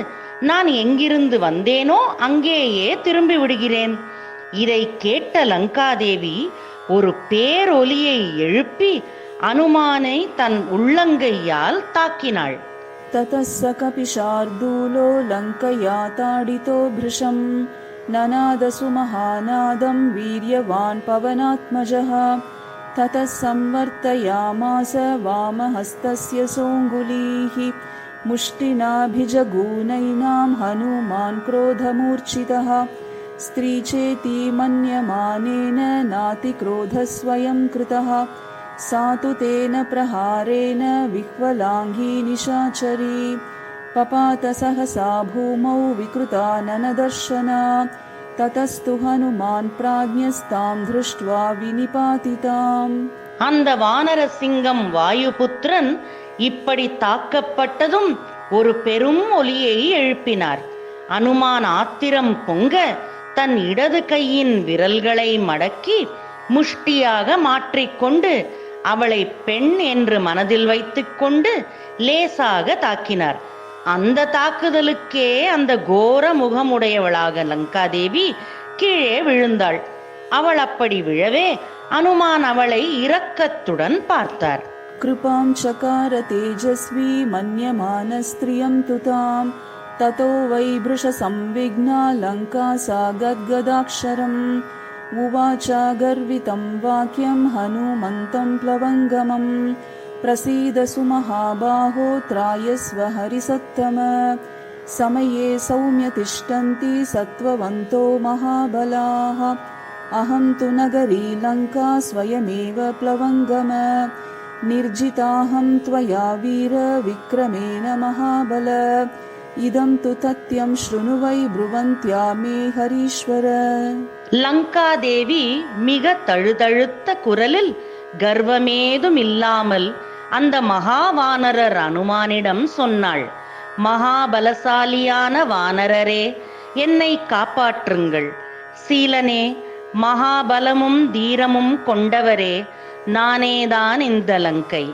Speaker 2: நான் எங்கிருந்து வந்தேனோ அங்கேயே திரும்பி விடுகிறேன். இதை கேட்ட லங்காதேவி ஒரு பேரொலியை எழுப்பி அனுமானை தன் உள்ளங்கையால் தாக்கினாள்.
Speaker 1: ततः स कपिशार्दूलो लङ्कया ताडितो भृशं ननादसु महानादं वीर्यवान् पवनात्मजः। ततः संवर्तयामास वामहस्तस्य सोऽङ्गुलीः मुष्टिनाभिजगूनैनां हनुमान् क्रोधमूर्छितः। स्त्री चेति मन्यमानेन नातिक्रोधः स्वयं कृतः। सा तु तेन प्रहारेण विह्वलाङ्गी निशाचरी पपात सहसा भूमौ विकृता ननदर्शना। ततस्तु हनुमान् प्राज्ञस्तां दृष्ट्वा विनिपातिताम्.
Speaker 2: அந்த வானர சிங்கம் வாயுபுத்திரன் இப்படி தாக்கப்பட்டதும் ஒரு பெரும் ஒலியை எழுப்பினார். அனுமான் ஆத்திரம் பொங்க தன் இடது கையின் விரல்களை மடக்கி முஷ்டியாக மாற்றிக்கொண்டு அவளை பெண் என்று மனதில் வைத்துக்கொண்டு லேசாக தாக்கினார். அந்த தாக்குதலுக்கே அந்த கோர முகமுடையவளாக லங்காதேவி கீழே விழுந்தாள். அவள் அப்படி விழவே அனுமான் அவளை இரக்கத்துடன் பார்த்தார்.
Speaker 1: कृपां चकार तेजस्वी मन्यमानस्त्रियं तुतां ततो वै भृशसंविघ्ना लङ्का सा गद्गदाक्षरम् उवाच गर्वितं वाक्यं हनुमन्तं प्लवङ्गमम् प्रसीद सुमहाबाहो त्रायस्व हरिसत्तम समये सौम्य तिष्ठन्ति सत्त्ववन्तो महाबलाः अहं तु नगरी लङ्का स्वयमेव प्लवङ्गम निर्जिताहं त्वया वीर विक्रमेण महाबल इदं तु तथ्यं शृणु वै ब्रुवन्त्या मे हरीश्वर.
Speaker 2: லங்காதேவி மிக தழுதழுத்த குரலில் கர்வமேதும் இல்லாமல் அந்த மகாவானரர் அனுமானிடம் சொன்னாள், மகாபலசாலியான வானரரே, என்னை காப்பாற்றுங்கள். சீலனே, மகாபலமும் தீரமும் கொண்டவரே, நானேதான் இந்த லங்கை.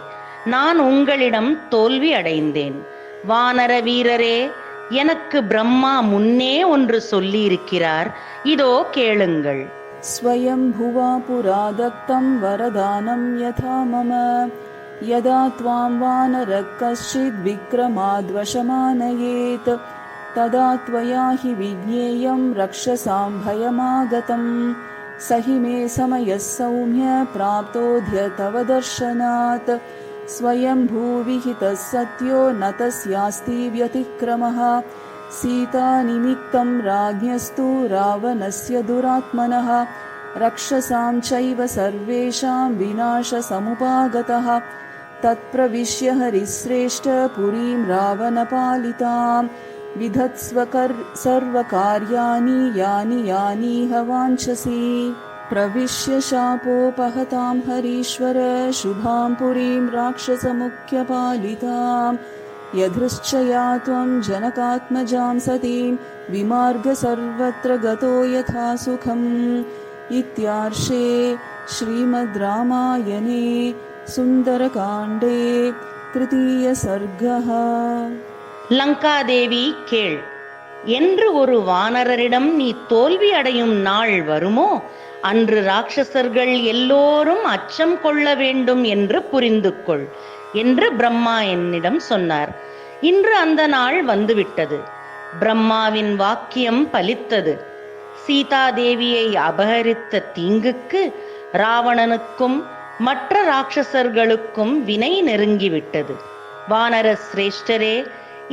Speaker 2: நான் உங்களிடம் தோல்வி அடைந்தேன். வானர வீரரே, எனக்கு பிரம்மா முன்னே ஒன்று சொல்லி இருக்கிறார், இதோ கேளுங்கள்.
Speaker 1: स्वयं भुवा पुरा दत्तं वरदानं यथा मम यदा त्वां वानरः कश्चिद् विक्रमाद्वशमानयेत् तदा त्वया हि विज्ञेयं रक्षसां भयमागतम् स हि मे समयः सौम्य प्राप्तोऽद्य तव दर्शनात् स्वयं भूविहितः सत्यो न तस्यास्ति व्यतिक्रमः सीतानिमित्तं राज्ञस्तु रावणस्य दुरात्मनः रक्षसां चैव सर्वेषां विनाशसमुपागतः तत्प्रविश्य हरिश्रेष्ठ पुरीं रावणपालितां विधत्स्व सर्वकार्याणि यानि यानीह वाञ्छसि प्रविश्य शापोपहतां हरीश्वर शुभां पुरीं राक्षसमुख्यपालितां यदृश्चया त्वं जनकात्मजां सतीं विमार्ग सर्वत्र गतो यथा सुखम् इत्यार्षे श्रीमद् रामायणे सुन्दरकाण्डे तृतीय सर्गः.
Speaker 2: லங்காதேவி கேள், என்று ஒரு வானரரிடம் நீ தோல்வி அடையும் நாள் வருமோ அன்று ராட்சசர்கள் எல்லோரும் அச்சம் கொள்ள வேண்டும் என்று புரிந்து கொள் என்று பிரம்மா என்னிடம் சொன்னார். இன்று அந்த நாள் வந்துவிட்டது. பிரம்மாவின் வாக்கியம் பலித்தது. சீதாதேவியை அபகரித்த தீங்குக்கு ராவணனுக்கும் மற்ற ராட்சசர்களுக்கும் வினை நெருங்கிவிட்டது. வானர சிரேஷ்டரே,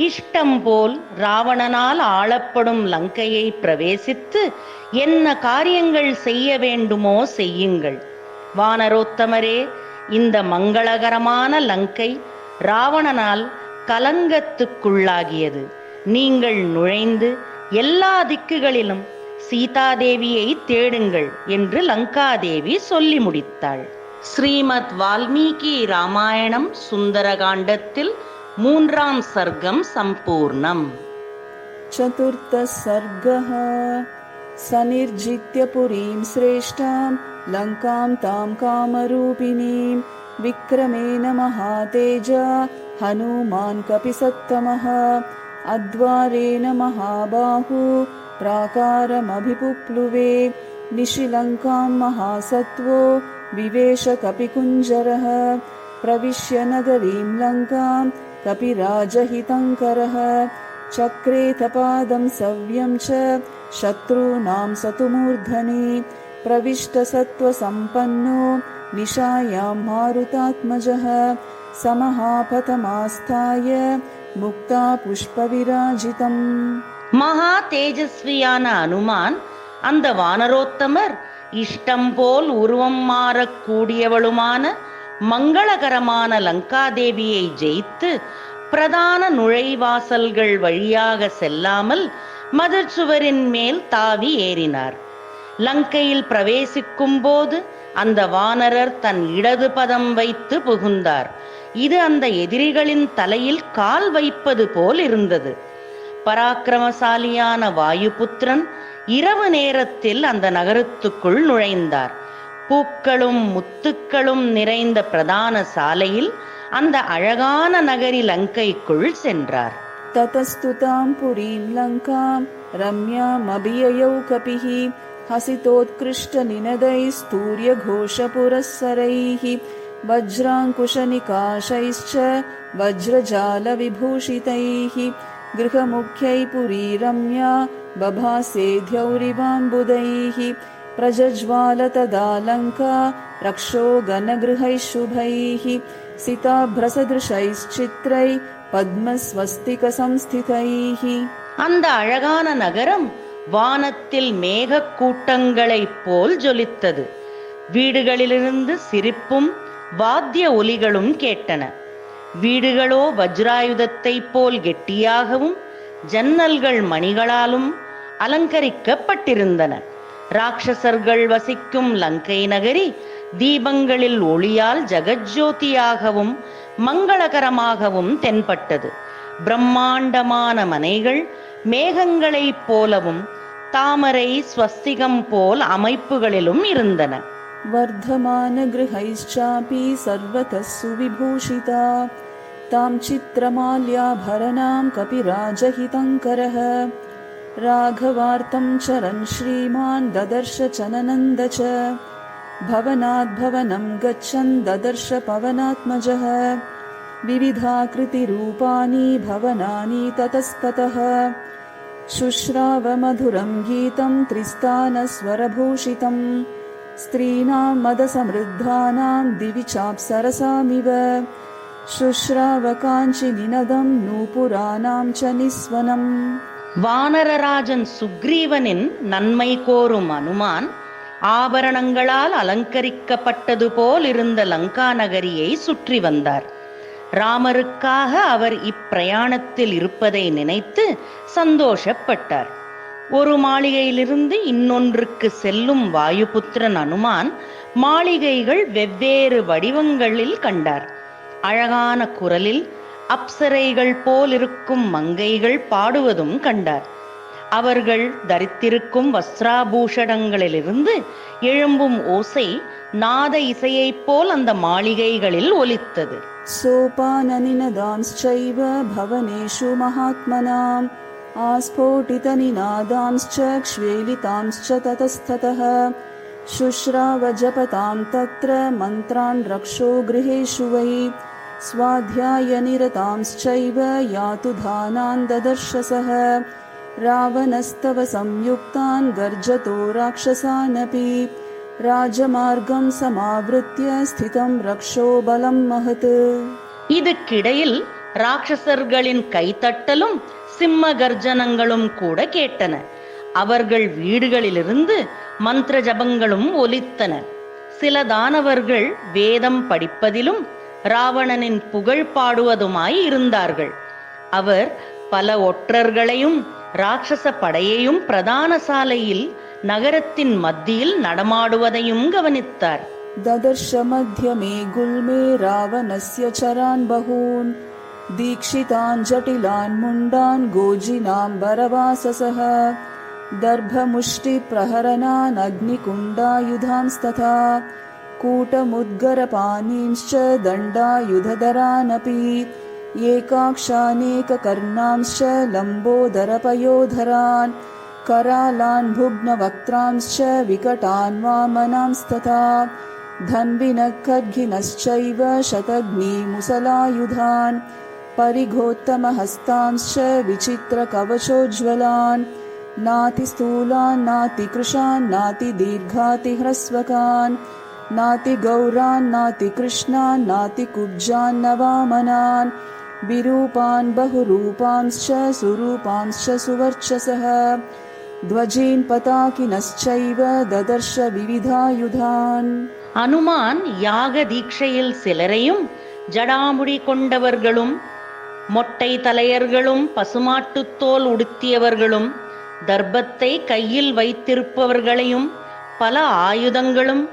Speaker 2: இஷ்டம் போல் ராவணனால் ஆளப்படும் லங்கையை பிரவேசித்து என்ன காரியங்கள் செய்ய வேண்டுமோ செய்யுங்கள். வானரோத்தமரே, இந்த மங்களகரமான லங்கை ராவணனால் கலங்கத்துக்குள்ளாகியது. நீங்கள் நுழைந்து எல்லா திக்குகளிலும் சீதாதேவியை தேடுங்கள் என்று லங்காதேவி சொல்லி முடித்தாள். ஸ்ரீமத் வால்மீகி ராமாயணம் சுந்தரகாண்டத்தில் 3ஆம் சர்க்கம் சம்பூர்ணம்.
Speaker 1: चतुर्थ सर्गः. सनिर्जित्य पुरीं श्रेष्ठां लङ्कां तां कामरूपिणीं विक्रमेण महातेजा हनुमान् कपिसत्तमः अद्वारेण महाबाहु प्राकारमभिपुप्लुवे निशिलङ्कां महासत्त्वो विवेश कपिकुञ्जरः प्रविश्य नगरीं लङ्कां कपिराजहितङ्करः चक्रेतपादं सव्यं च शत्रूणां सतुमूर्धनि प्रविष्टसत्त्वसम्पन्नो निशायां मारुतात्मजः समहापथमास्थाय मुक्ता पुष्पविराजितम्.
Speaker 2: மகா தேஜஸ்வியான அனுமான் அந்த வானரோத்தமர் இஷ்டம் போல் உருவம் மாறக்கூடியவளுமான மங்களகரமான லங்காதேவியை ஜெயித்து பிரதான நுழைவாசல்கள் வழியாக செல்லாமல் மதிர்ச்சுவரின் மேல் தாவி ஏறினார். லங்கையில் பிரவேசிக்கும் போது அந்த வானரர் தன் இடது பதம் வைத்து புகுந்தார். இது அந்த எதிரிகளின் தலையில் கால் வைப்பது போல் இருந்தது. பராக்கிரமசாலியான வாயுபுத்திரன் இரவு நேரத்தில் அந்த நகரத்துக்குள் நுழைந்தார். பூக்களும் முத்துக்களும் நிறைந்த பிரதான சாலையில் அந்த அழகான நகரி லங்கைக்குள் சென்றார்.
Speaker 1: ततस्तुतां पुरीं लङ्कां रम्यामभिययौ कपिः हसितोत्कृष्टनिनदैस्तूर्यघोषपुरःसरैः वज्राङ्कुशनिकाशैश्च वज्रजालविभूषितैः गृहमुख्यै पुरी रम्या बभासे द्यौरिवाम्बुदैः प्रजज्वाल तदा लङ्का रक्षो गणगृहैः शुभैः सिताभ्रसदृशैश्चित्रै பத்மஸ்வஸ்திகசம்ஸ்திதைஹ.
Speaker 2: அந்த அழகான நகரம் வானத்தில் மேக கூட்டங்களைப் போல் ஜொலித்தது. வீடுகளிலிருந்து சிரிப்பும் வாத்திய ஒலிகளும் கேட்டன. வீடுகளோ வஜ்ராயுதத்தை போல் கெட்டியாகவும் ஜன்னல்கள் மணிகளாலும் அலங்கரிக்கப்பட்டிருந்தன. ராட்சசர்கள் வசிக்கும் லங்கை நகரி தீபங்களில் ஒளியால் ஜகஜோதியாகவும் மங்களகரமாகவும் தென்பட்டது. பிரம்மாண்டமான மனைகள் மேகங்களைப் போலவும் தாமரை ஸ்வஸ்திகம் போல் அமைப்புகளிலும் இருந்தன.
Speaker 1: வர்தமான கிருஹைச்சாபி சர்வதः சுவிபூஷிதா தாம் சித்ரமால்யாபரணாம் கபிராஜஹிதங்கரः ராகவார்த்தம் சரன் ஸ்ரீமான் ததர்ஷ சனநந்த ச भवनात् भवनं गच्छन् ददर्श पवनात्मजः विविधाकृतिरूपाणि भवनानि ततस्ततः शुश्राव मधुरं गीतं त्रिस्थानस्वरभूषितं स्त्रीणां मदसमृद्धानां दिवि चाप्सरसामिव शुश्राव काञ्चिनिनदं नूपुराणां च निस्वनम्.
Speaker 2: வானரராஜன் சுக்ரீவனின் நன்மை கோரும் அனுமான் ஆபரணங்களால் அலங்கரிக்கப்பட்டது போல் இருந்த லங்கா நகரியை சுற்றி வந்தார். ராமருக்காக அவர் இப்பிரயாணத்தில் இருப்பதை நினைத்து சந்தோஷப்பட்டார். ஒரு மாளிகையிலிருந்து இன்னொன்றுக்கு செல்லும் வாயுபுத்திரன் அனுமான் மாளிகைகள் வெவ்வேறு வடிவங்களில் கண்டார். அழகான குரலில் அப்சரைகள் போலிருக்கும் மங்கைகள் பாடுவதும் கண்டார். அவர்கள் தரித்திருக்கும் வஸ்திராபூஷணங்களிலிருந்து எழும்பும் ஓசை நாத இசையைப் போல் அந்த மாளிகைகளில் ஒலித்தது.
Speaker 1: सोपाननिनदांश्चैव भवनेषु महात्मनाम् आस्फोटितनिनादांश्च क्ष्वेलितांश्च ततस्ततः शुश्रावजपतां तत्र मन्त्रान् रक्षो गृहेषु वै स्वाध्यायनिरतांश्चैव यातु धानान् ददर्शसः रावणस्तव संयुक्तान् गर्जतो राक्षसानपि ராஜமார்க்கம் சமாவிருத்திய ஸ்திதம் ரக்ஷோ பலம் மஹத்.
Speaker 2: இதுக்கிடையில் ராட்சசர்களின் கைத்தட்டலும் சிம்ம கர்ஜனங்களும் கூட கேட்டன. அவர்கள் வீடுகளிலிருந்து மந்திர ஜபங்களும் ஒலித்தன. சில தானவர்கள் வேதம் படிப்பதிலும் ராவணனின் புகழ் பாடுவதுமாய் இருந்தார்கள். அவர் பல ஒற்றர்களையும் ராட்சச படையையும் பிரதான சாலையில் நகரத்தின் மத்தியில் நடமாடுவதையும் கவனித்தார்.
Speaker 1: ददर्श मध्यमे गुल्मे रावणस्य चरान् बहून् दीक्षितान् जटिलान् मुण्डान् गोजिनाम्बरवाससः दर्भमुष्टिप्रहरणान् अग्निकुण्डायुधांस्तथा कूटमुद्गरपानींश्च दण्डायुधधरानपि एकाक्षानेककर्णांश्च लम्बोदरपयोधरान् करालान् भुग्नवक्त्रांश्च विकटान् वामनांस्तथा धन्विनः खड्गिनश्चैव शतघ्नीमुसलायुधान् परिघोत्तमहस्तांश्च विचित्रकवचोज्ज्वलान् नातिस्थूलान् नातिकृशान् नातिदीर्घातिह्रस्वकान् नातिगौरान् नातिकृष्णान् नातिकुब्जान् नवामनान् विरूपान् बहुरूपांश्च सुरूपांश्च सुवर्चसः ध्वजीन् पताकिनश्चैव ददर्श विविधायुधान्.
Speaker 2: அனுமான் யாக தீட்சையில் சிலரையும் ஜடாமுடி கொண்டவர்களும் மொட்டை தலையர்களும் பசுமாட்டுத்தோல் உடுத்தியவர்களும் தர்பத்தை கையில் வைத்திருப்பவர்களையும் பல ஆயுதங்களும்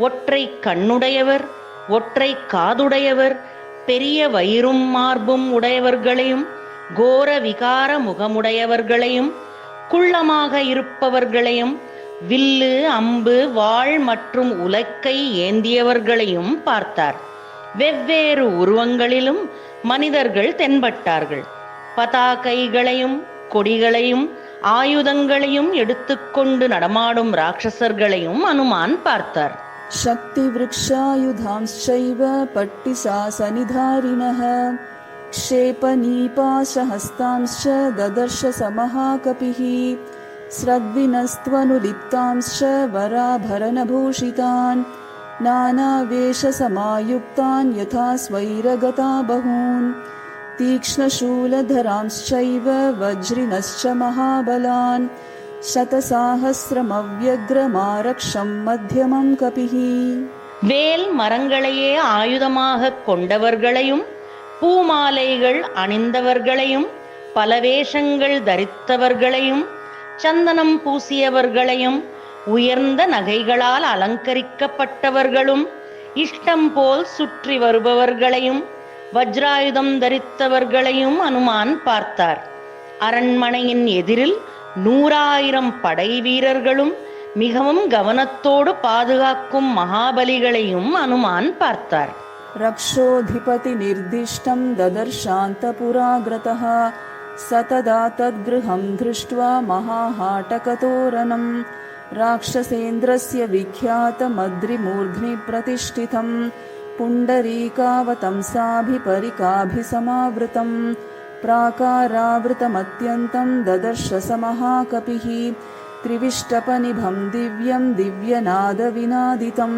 Speaker 2: ஒற்றை கண்ணுடையவர் ஒற்றை காதுடையவர் பெரிய வயிறும் மார்பும் உடையவர்களையும் கோர விகார முகமுடையவர்களையும் குள்ளமாக இருப்பவர்களையும் வில்லு அம்பு வாள் மற்றும் உலக்கை ஏந்தியவர்களையும் பார்த்தார். வெவ்வேறு உருவங்களிலும் மனிதர்கள் தென்பட்டார்கள். பதாகைகளையும் கொடிகளையும் ஆயுதங்களையும் எடுத்துக்கொண்டு நடமாடும் ராட்சசர்களையும் அனுமான் பார்த்தார்.
Speaker 1: शक्ति वृक्षायुधांश्चैव पट्टिसासनिधारिणः क्षेपनीपाशहस्तांश्च ददर्श समहाकपिः स्रग्विनस्त्वनुलिप्तांश्च वराभरणभूषितान् नानावेशसमायुक्तान् यथा स्वैरगता बहून् तीक्ष्णशूलधरांश्चैव वज्रिनश्च महाबलान् शतसाहस्रमव्यग्रमारक्षं मध्यमं कपिः.
Speaker 2: வேல் மரங்களையே ஆயுதமாக கொண்டவர்களையும் பூமாலைகள் அணிந்தவர்களையும் பலவேஷங்கள் தரித்தவர்களையும் சந்தனம் பூசியவர்களையும் உயர்ந்த நகைகளால் அலங்கரிக்கப்பட்டவர்களும் இஷ்டம் போல் சுற்றி வருபவர்களையும் வஜ்ராயுதம் தரித்தவர்களையும் அனுமான் பார்த்தார். அரண்மனையின் எதிரில் 100,000 படை வீரர்களும் மிகவும் கவனத்தோடு பாதுகாக்கும் மகாபலிகளையும் அனுமான் பார்த்தார்.
Speaker 1: रक्षोऽधिपति निर्दिष्टं ददर्शान्तपुराग्रतः सतदा तद्गृहं दृष्ट्वा महाहाटकतोरणं राक्षसेन्द्रस्य विख्यातमद्रिमूर्ध्नि प्रतिष्ठितं पुण्डरीकावतंसाभिपरिकाभिसमावृतं प्राकारावृतमत्यन्तं ददर्श स महाकपिः त्रिविष्टपनिभं दिव्यं दिव्यनादविनादितं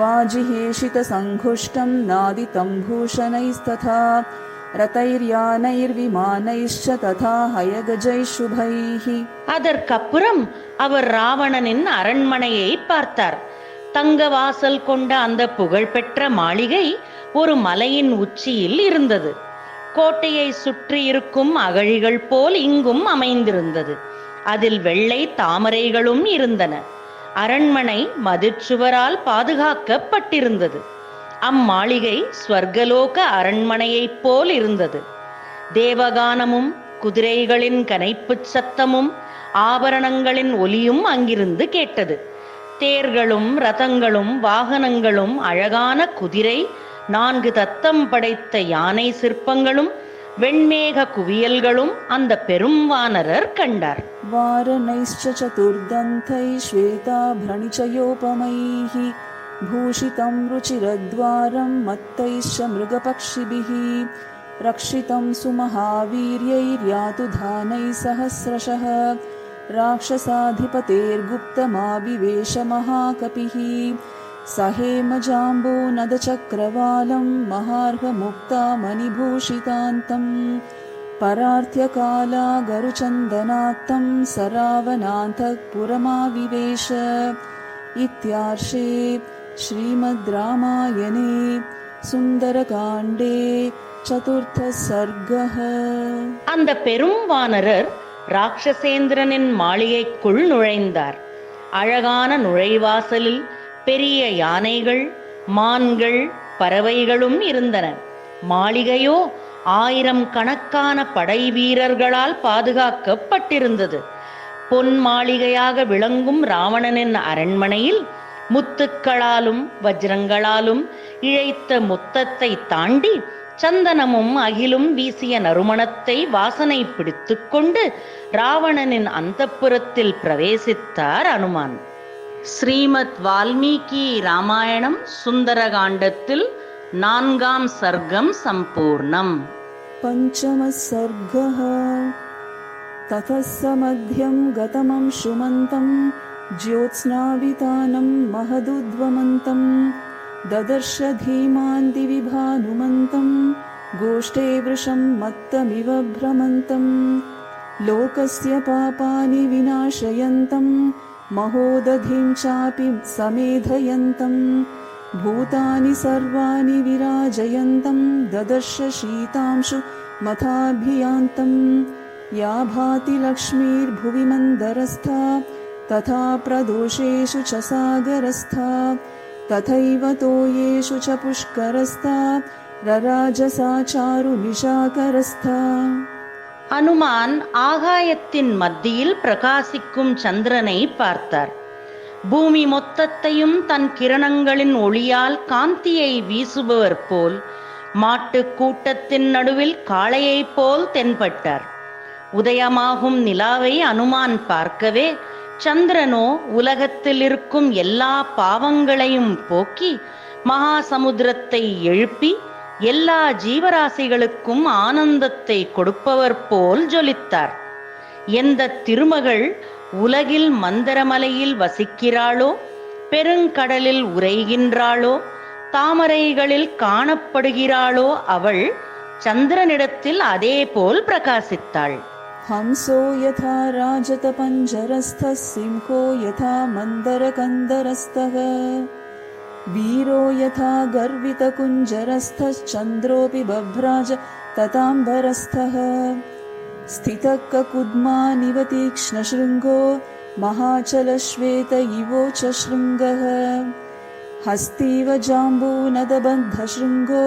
Speaker 1: वाजिहेषितसङ्घुष्टं नादितं भूषणैस्तथा रथैर्यानैर्विमानैश्च तथा हयगजैः शुभैः.
Speaker 2: அதற்கப்புறம் அவர் ராவணனின் அரண்மனையை பார்த்தார். தங்க வாசல் கொண்ட அந்த புகழ்பெற்ற மாளிகை ஒரு மலையின் உச்சியில் இருந்தது. கோட்டையை சுற்றி இருக்கும் அகழிகள் போல் இங்கும் அமைந்திருந்தது. அதில் வெள்ளை தாமரைகளும் இருந்தன. அரண்மனை மதிற்சுவரால் பாதுகாக்கப்பட்டிருந்தது. அம்மாளிகை ஸ்வர்கலோக அரண்மனையைப் போல் இருந்தது. தேவகானமும் குதிரைகளின் கனைப்புச் சத்தமும் ஆபரணங்களின் ஒலியும் அங்கிருந்து கேட்டது. தேர்களும் ரதங்களும் வாகனங்களும் அழகான குதிரை, 4 தத்தம் படைத்த யானை சிற்பங்களும் வெண்மேக குவியல்களும் அந்த பெரும் வானரர் கண்டார்.
Speaker 1: वारणैश्च चतुर्दन्थैः श्वेताभरणिचयोपमैः भूषितं रुचिरद्वारं मत्तैश्च मृगपक्षिभिः रक्षितं सुमहावीर्यैर्यातुधानैः सहस्रशः राक्षसाधिपतेर्गुप्तमाविवेश महाकपिः सहेमजाम्बूनदचक्रवालं महार्घमुक्तामणिभूषितान्तं परार्थ्यकालागरुचन्दनात्तं सरावनाथः पुरमाविवेश। इत्यार्षे श्रीमद् रामायणे सुन्दरकाण्डे 4th सर्गः.
Speaker 2: அந்த பெரும் வானரர் ராட்சசேந்திரனின் மாளிகைக்குள் நுழைந்தார். அழகான நுழைவாசலில் பெரிய யானைகள், மான்கள், பறவைகளும் இருந்தன. மாளிகையோ 1000 கணக்கான படை வீரர்களால் பாதுகாக்கப்பட்டிருந்தது. பொன் மாளிகையாக விளங்கும் ராவணனின் அரண்மனையில் முத்துக்களாலும் வஜ்ரங்களாலும் இழைத்த முத்தத்தை தாண்டி சந்தனமும் அகிலும் வீசிய நறுமணத்தை வாசனை பிடித்து கொண்டு ராவணனின் அந்தப்புரத்தில் பிரவேசித்தார் அனுமான். ஸ்ரீமத் வால்மீகி ராமாயணம் சுந்தரகாண்டத்தில் 4ஆம் சர்க்கம் சம்பூர்ணம்.
Speaker 1: 5மः सर्गः. ततः समध्यं गतमं शुमन्तं ज्योत्स्नावितानं महदुद्वमन्तं ददर्श धीमान् दिवि भानुमन्तं गोष्ठे वृषं मत्तमिव भ्रमन्तं लोकस्य पापानि विनाशयन्तं महोदधिं चापि समेधयन्तं भूतानि सर्वाणि विराजयन्तं ददर्श शीतांशु मथाभियान्तं या भाति लक्ष्मीर्भुवि मन्दरस्था तथा प्रदोषेषु च सागरस्था तथैव तोयेषु च पुष्करस्था रराजसा चारु निशाकरस्था.
Speaker 2: அனுமான் ஆகாயத்தின் மத்தியில் பிரகாசிக்கும் சந்திரனை பார்த்தார். பூமி மொத்தத்தையும் தன் கிரணங்களின் ஒளியால் காந்தியை வீசுபவர் போல் மாட்டு கூட்டத்தின் நடுவில் காளையைப் போல் தென்பட்டார். உதயமாகும் நிலாவை அனுமான் பார்க்கவே சந்திரனோ உலகத்தில் இருக்கும் எல்லா பாவங்களையும் போக்கி மகா சமுத்திரத்தை எழுப்பி எல்லா ஜீவராசிகளுக்கும் ஆனந்தத்தை கொடுப்பவர் போல் ஜொலித்தார். எந்த திருமகள் உலகில் மந்தரமலையில் வசிக்கிறாளோ, பெருங்கடலில் உறைகின்றாளோ, தாமரைகளில் காணப்படுகிறாளோ அவள் சந்திரனிடத்தில் அதே போல் பிரகாசித்தாள்.
Speaker 1: हंसो यथा राजतपञ्जरस्थः सिंहो यथा मन्दरकन्दरस्थः वीरो यथा गर्वितकुञ्जरस्थश्चन्द्रोऽपि बभ्राज तताम्बरस्थः स्थितः ककुद्मानिव तीक्ष्णशृङ्गो महाचलश्वेत इवोच शृङ्गः हस्तीव जाम्बूनदबद्धशृङ्गो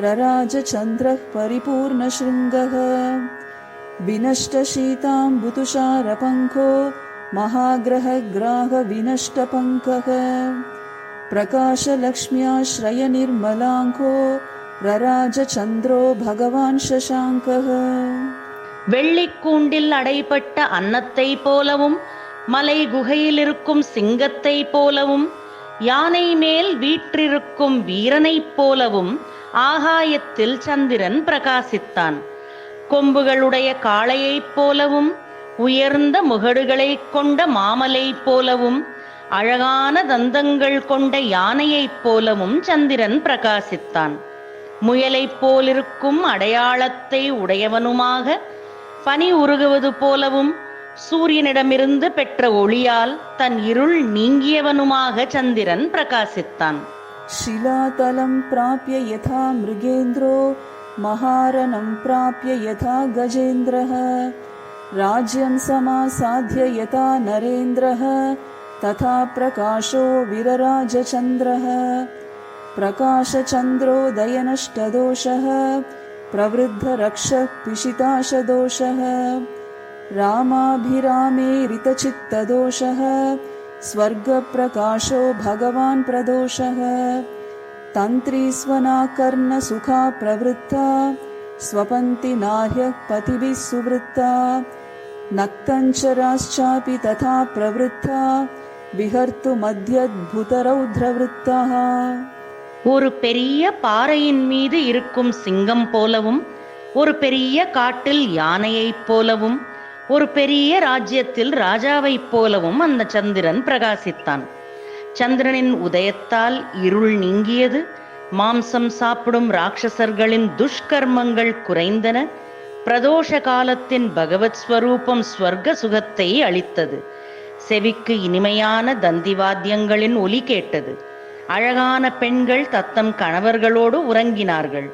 Speaker 1: रराजचन्द्रः परिपूर्णशृङ्गः विनष्टशीताम्बुतुषारपङ्खो महाग्रहग्राहविनष्टपङ्कः प्रकाशलक्ष्म्याश्रयनिर्मलाङ्को रराजचन्द्रो भगवान् शशाङ्कः.
Speaker 2: வெள்ளிக்கூண்டில் அடைப்பட்ட அன்னத்தை போலவும் மலை குகையில் இருக்கும் சிங்கத்தை போலவும் யானை மேல் வீற்றிருக்கும் வீரனைப் போலவும் ஆகாயத்தில் சந்திரன் பிரகாசித்தான். கொம்புகளுடைய காளையைப் போலவும் உயர்ந்த முகடுகளைக் கொண்ட மாமலை போலவும் அழகான தந்தங்கள் கொண்ட யானையைப் போலவும் சந்திரன் பிரகாசித்தான். முயலைப் போலிருக்கும் அடையாளத்தை உடையவனுமாக பனி உருகுவது போலவும் சூரியனிடமிருந்து பெற்ற ஒளியால் தன் இருள் நீங்கியவனுமாக சந்திரன் பிரகாசித்தான்.
Speaker 1: शिलातलं प्राप्य यथा मृगेन्द्रो महारणं प्राप्य यथा गजेन्द्रः राज्यं समासाद्य यथा नरेन्द्रः तथा प्रकाशो विरराजचन्द्रः प्रकाशचन्द्रोदयनष्टदोषः प्रवृद्धरक्षः पिशिताशदोषः रामाभिरामेरितचित्तदोषः स्वर्गप्रकाशो भगवान् प्रदोषः तन्त्रीस्वनाकर्णसुखा प्रवृत्ता स्वपन्ति नार्यः पतिभिः सुवृत्ता नक्तञ्चराश्चापि तथा प्रवृत्ता विहर्तुमद्यद्भुतरौद्रवृत्तः
Speaker 2: ஒரு பெரிய பாறையின் மீது இருக்கும் சிங்கம் போலவும், ஒரு பெரிய காட்டில் யானையைப் போலவும், ஒரு பெரிய ராஜ்யத்தில் ராஜாவைப் போலவும் அந்த சந்திரன் பிரகாசித்தான். சந்திரனின் உதயத்தால் இருள் நீங்கியது. மாம்சம் சாப்பிடும் ராட்சசர்களின் துஷ்கர்மங்கள் குறைந்தன. பிரதோஷ காலத்தின் பகவத் ஸ்வரூபம் ஸ்வர்க சுகத்தை அளித்தது. செவிக்கு இனிமையான தந்திவாத்தியங்களின் ஒலி கேட்டது. அழகான பெண்கள் தத்தம் கணவர்களோடு உறங்கினார்கள்.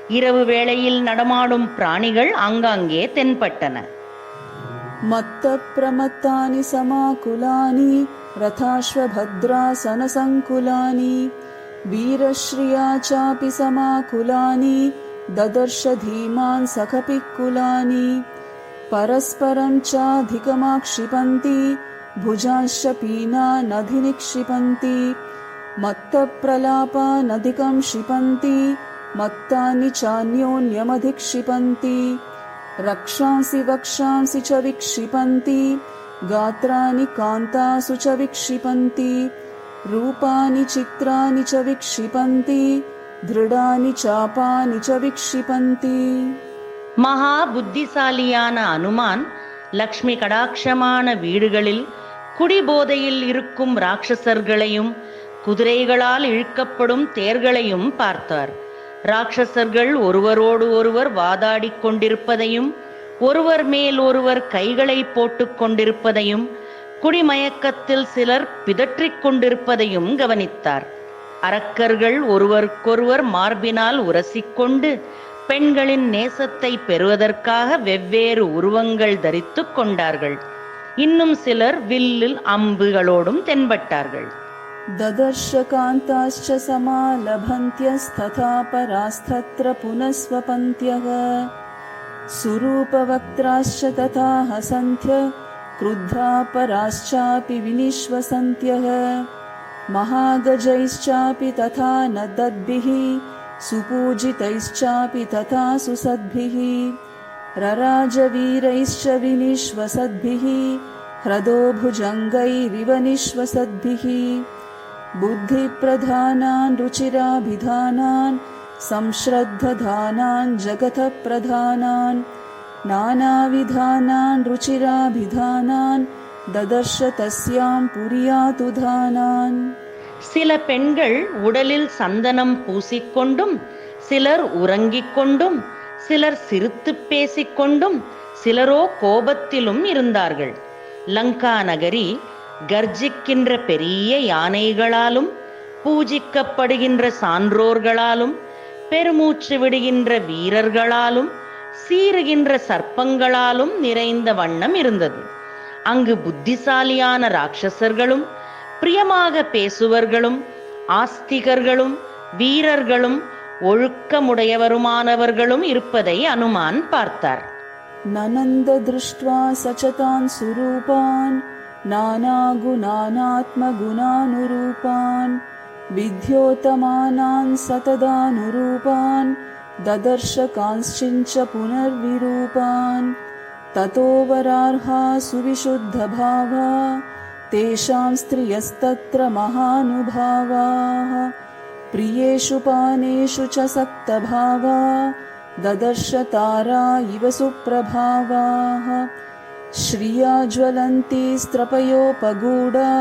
Speaker 2: இரவு வேளையில் நடமாடும் பிராணிகள் ஆங்காங்கே தென்பட்டன.
Speaker 1: மத்த பிரமத்தானி சமாகுலானி ரதாஸ்வபத்ராசனசங்குலானி வீரஸ்ரீயா சாபி சமாகுலானி ददर्श धीमान् सखपिक्कुलानि परस्परं चाधिकमाक्षिपन्ति भुजांश्च पीनानधिनिक्षिपन्ति मत्तप्रलापानधिकं क्षिपन्ति मत्तानि चान्योन्यमधिक्षिपन्ति रक्षांसि वक्षांसि च विक्षिपन्ति गात्राणि कान्तासु च विक्षिपन्ति रूपाणि चित्राणि च विक्षिपन्ति दृढानि चापानि च विक्षिपन्ति.
Speaker 2: மகா புத்திசாலியான அனுமான் லக்ஷ்மி கடாட்சமான வீடுகளில் குடிபோதையில் இருக்கும் ராட்சசர்களையும் குதிரைகளால் இழுக்கப்படும் தேர்களையும் பார்த்தார். ராட்சசர்கள் ஒருவரோடு ஒருவர் வாதாடிக் கொண்டிருப்பதையும் ஒருவர் மேல் ஒருவர் கைகளை போட்டுக் கொண்டிருப்பதையும் குடிமயக்கத்தில் சிலர் பிதற்றிக் கொண்டிருப்பதையும் கவனித்தார். அரக்கர்கள் ஒருவருக்கொருவர் மார்பினால் உரசிக்கொண்டு பெண்களின் நேசத்தை பெறுவதற்காக வெவ்வேறு உருவங்கள் தரித்து கொண்டார்கள். இன்னும் சிலர் வில்லில் அம்புகளோடும் தென்பட்டார்கள்.
Speaker 1: ददर्श कान्ताश्च समालभन्त्यस्तथा परास्तत्र पुनस्वपन्त्यः सुरूपवक्त्राश्च तथा हसन्त्य क्रुद्धा पराश्चापि विनिश्वसन्त्यः महागजैश्चापि तथा नदद्भिः सुपूजितैश्चापि तथा सुसद्भिः रराजवीरैश्च विनिश्वसद्भिः ह्रदो भुजङ्गैरिव निश्वसद्भिः बुद्धिप्रधानान् रुचिराभिधानान् संश्रद्धधानान् जगतप्रधानान् नानाविधानान् रुचिराभिधानान् ददर्श तस्यां पुर्यातुधानान्.
Speaker 2: சில பெண்கள் உடலில் சந்தனம் பூசிக்கொண்டும், சிலர் உறங்கிக் கொண்டும், சிலர் சிரித்து பேசிக்கொண்டும், சிலரோ கோபத்திலும் இருந்தார்கள். லங்கா நகரி கர்ஜிக்கின்ற பெரிய யானைகளாலும், பூஜிக்கப்படுகின்ற சான்றோர்களாலும், பெருமூச்சு விடுகின்ற வீரர்களாலும், சீறுகின்ற சர்ப்பங்களாலும் நிறைந்த வண்ணம் இருந்தது. அங்கு புத்திசாலியான ராட்சசர்களும், பிரியமாக பேசுவர்களும், ஆஸ்திகர்களும், வீரர்களும், ஒழுக்கமுடையவருமானவர்களும் இருப்பதை அனுமான் பார்த்தார்.
Speaker 1: நனந்த திருஷ்ட்வா சச்சதான் சுரூபான் நானாகுணானாத்மகுணானுரூபான் வித்யோதமானான் சததானுரூபான் ददर्श कांश्चिञ्च पुनर्विरूपान् ततोवरार्हा सुविशुद्धभावा तेषां स्त्रियस्तत्र महानुभावाः प्रियेषु पानेषु च सक्तभावा ददर्श तारा इव सुप्रभावाः श्रिया ज्वलन्ति स्त्रपयोपगूढा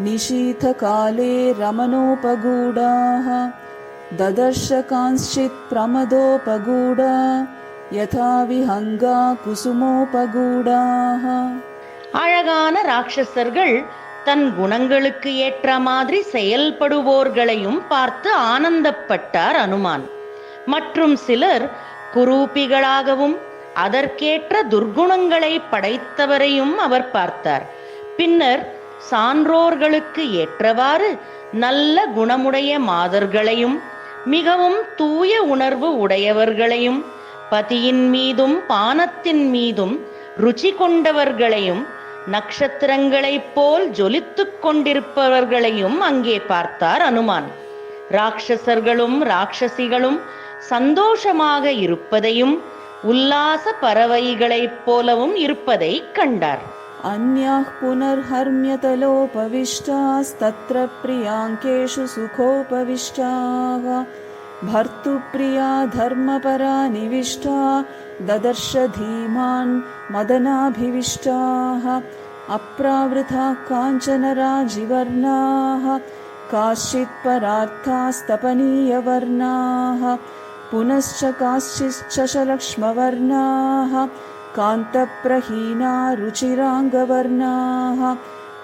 Speaker 1: निशीथकाले रमणोपगूढाः ददर्श कांश्चित् प्रमदोपगूढा यथा विहंगा कुसुमोपगूढाः.
Speaker 2: அழகான ராட்சசர்கள் தன் குணங்களுக்கு ஏற்ற மாதிரி செயல்படுவோர்களையும் பார்த்து ஆனந்தப்பட்டார் அனுமான். மற்றும் சிலர் குரூபிகளாகவும் அதற்கேற்ற துர்குணங்களை படைத்தவரையும் அவர் பார்த்தார். பின்னர் சான்றோர்களுக்கு ஏற்றவாறு நல்ல குணமுடைய மாதர்களையும் மிகவும் தூய உணர்வு உடையவர்களையும் பதியின் மீதும் பானத்தின் மீதும் ருச்சி கொண்டவர்களையும் நட்சத்திரங்களைப் போல் ஜொலித்துக் கொண்டிருப்பவர்களையும் அங்கே பார்த்தார் அனுமான். ராட்சசர்களும் ராட்சசிகளும் சந்தோஷமாக இருப்பதையும் உல்லாச பறவைகளைப் போலவும் இருப்பதை கண்டார்.
Speaker 1: अन्याः पुनर्हर्म्यतलोपविष्टास्तत्र प्रियाङ्केषु सुखोपविष्टाः भर्तुप्रिया धर्मपरा निविष्टा ददर्श धीमान् मदनाभिविष्टाः अप्रावृताः काञ्चनराजिवर्णाः काश्चित् परार्थास्तपनीयवर्णाः पुनश्च काश्चिश्च शलक्ष्मवर्णाः कान्तप्रहीना रुचिराङ्गवर्णाः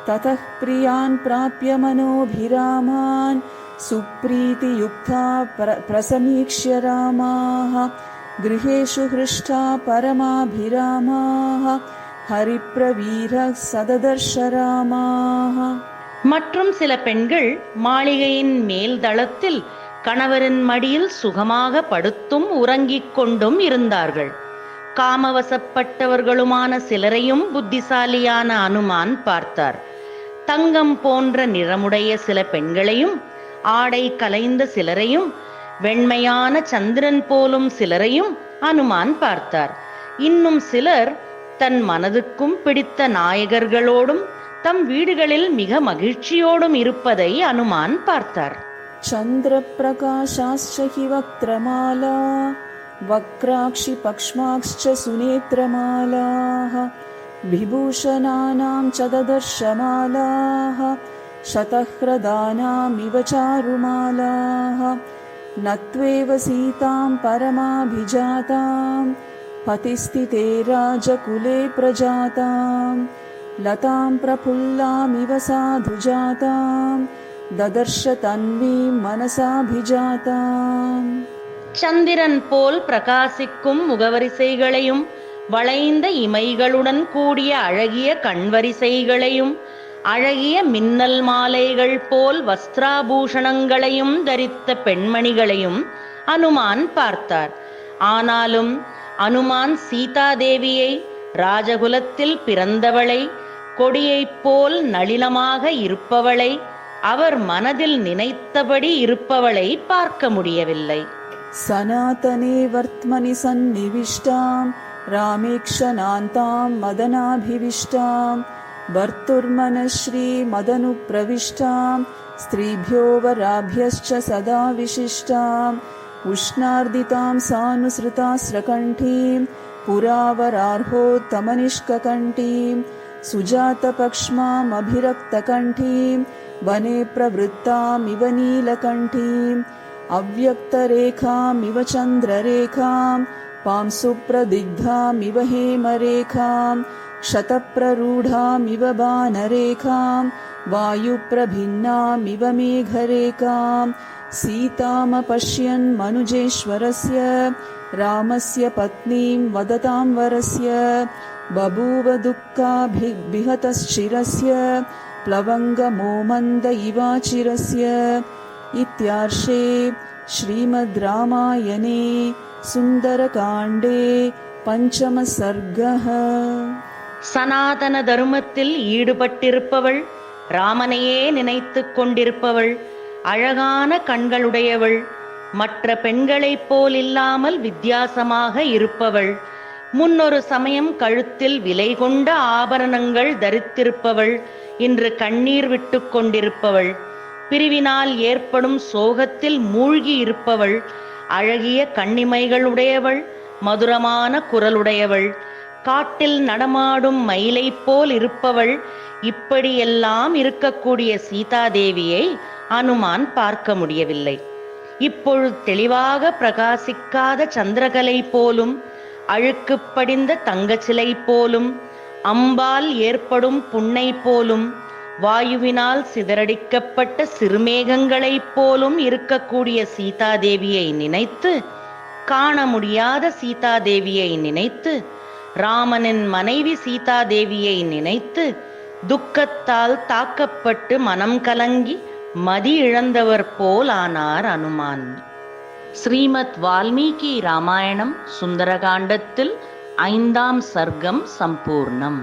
Speaker 1: ततः प्रियान् प्राप्य मनोभिरामान् सुप्रीतियुक्ता प्रसमीक्ष्य रामाः गृहेषु हृष्टा परमाभिरामाः हरिप्रवीरः सददर्श रामाः.
Speaker 2: மற்றும் சில பெண்கள் மாளிகையின் மேல் தளத்தில் கணவரின் மடியில் சுகமாக படுத்தும் உறங்கிக் கொண்டும் இருந்தார்கள். காமவசப்பட்டவர்களுமான சிலரையும் புத்திசாலியான அனுமான் பார்த்தார். தங்கம் போன்ற நிறமுடைய சில பெண்களையும், ஆடை கலைந்த சிலரையும், வெண்மையான சந்திரன் போலும் சிலரையும் அனுமான் பார்த்தார். இன்னும் சிலர் தன் மனதுக்கும் பிடித்த நாயகர்களோடும் தம் வீடுகளில் மிக மகிழ்ச்சியோடும் இருப்பதை அனுமான் பார்த்தார்.
Speaker 1: சந்திர பிரகாஷாஸ்ச ஹி வக்ரமாலா வக்ராக்ஷி பக்ஷ்மாக்ஷ்ச சுநேத்ரமாலாः விபூஷணானாம் ச ததர்ஷமாலாः சதஹ்ரதானாம் இவ சாருமாலாः நத்வேவ சீதாம் பரமாபிஜாதாம் பதிஸ்திதே ராஜகுலே பிரஜாதாம் லதாம் பிரபுல்லாம் இவ சாதுஜாதாம் ததர்ஷ தன்வீம் மனசாபிஜாதாம்.
Speaker 2: சந்திரன் போல் பிரகாசிக்கும் முகவரிசைகளையும் வளைந்த இமைகளுடன் கூடிய அழகிய கண்வரிசைகளையும் அழகிய மின்னல் மாலைகள் போல் வஸ்திராபூஷணங்களையும் தரித்த பெண்மணிகளையும் அனுமான் பார்த்தார். ஆனாலும் அனுமான் சீதாதேவியை, ராஜகுலத்தில் பிறந்தவளை, கொடியைப் போல் நளினமாக இருப்பவளை, அவர் மனதில் நினைத்தபடி இருப்பவளை பார்க்க முடியவில்லை.
Speaker 1: சனாதனே வர்த்மனி சந்நிவிஷ்டாம் ராமேக்ஷனாந்தாம் மதனாபிவிஷ்டாம் பர்த்துர்மனஸ்ரீ மதனுப்ரவிஷ்டாம் ஸ்திரீभ्यो वराभ्यश्च சதா விசிஷ்டாம் உஷ்ணார்திதாம் சானுஸ்ருதாஸ்ரகண்டீம் புராவரார்ஹோத்தமனிஷ்ககண்டீம் சுஜாதபக்ஷ்மாம் அபிரக்தகண்டீம் வனே பிரவృత్తాம் இவ நீலகண்டீம் அவ்யக்தரேகாமிவ சந்திரரேகாம் பாம்சுப்ரதிக்தாமிவ ஹேமரேகாம் க்ஷதப்ரரூடாமிவ பானரேகாம் வாயுப்ரபின்னாமிவ மேகரேகாம் சீதாமபஷ்யன் மனுஜேஸ்வரஸ்ய ராமஸ்ய பத்னீம் வததாம் வரஸ்ய பபூவ துக்காபிஹதஸ்சிரஸ்ய प्लवङ्गमोमन्द इवाचिरस्य इत्यार्षे श्रीमद् रामायणे सुन्दरकाण्डे पञ्चमः सर्गः.
Speaker 2: சனாதன தர்மத்தில் ஈடுபட்டிருப்பவள், ராமனையே நினைத்துக் கொண்டிருப்பவள், அழகான கண்களுடையவள், மற்ற பெண்களைப் போல் இல்லாமல் வித்தியாசமாக இருப்பவள், முன்னொரு சமயம் கழுத்தில் விலை கொண்ட ஆபரணங்கள் தரித்திருப்பவள், இன்று கண்ணீர் விட்டு கொண்டிருப்பவள், பிரிவினால் ஏற்படும் சோகத்தில் மூழ்கி இருப்பவள், அழகிய கண்ணிமைகளுடையவள், மதுரமான குரலுடையவள், காட்டில் நடமாடும் மயிலை போல் இருப்பவள், இப்படியெல்லாம் இருக்கக்கூடிய சீதாதேவியை அனுமான் பார்க்க முடியவில்லை. இப்பொழுது தெளிவாக பிரகாசிக்காத சந்திரகலை போலும், அழுக்கு படிந்த தங்கச்சிலை போலும், அம்பால் ஏற்படும் புண்ணை போலும், வாயுவினால் சிதறடிக்கப்பட்ட சிறுமேகங்களைப் போலும் இருக்கக்கூடிய சீதாதேவியை நினைத்து, காண முடியாத சீதாதேவியை நினைத்து, ராமனின் மனைவி சீதாதேவியை நினைத்து துக்கத்தால் தாக்கப்பட்டு மனம் கலங்கி மதி இழந்தவர் போல் ஆனார் அனுமான். ஸ்ரீமத் வால்மீகி ராமாயணம் சுந்தரகாண்டத்தில் 5ஆம் சர்க்கம் சம்பூர்ணம்.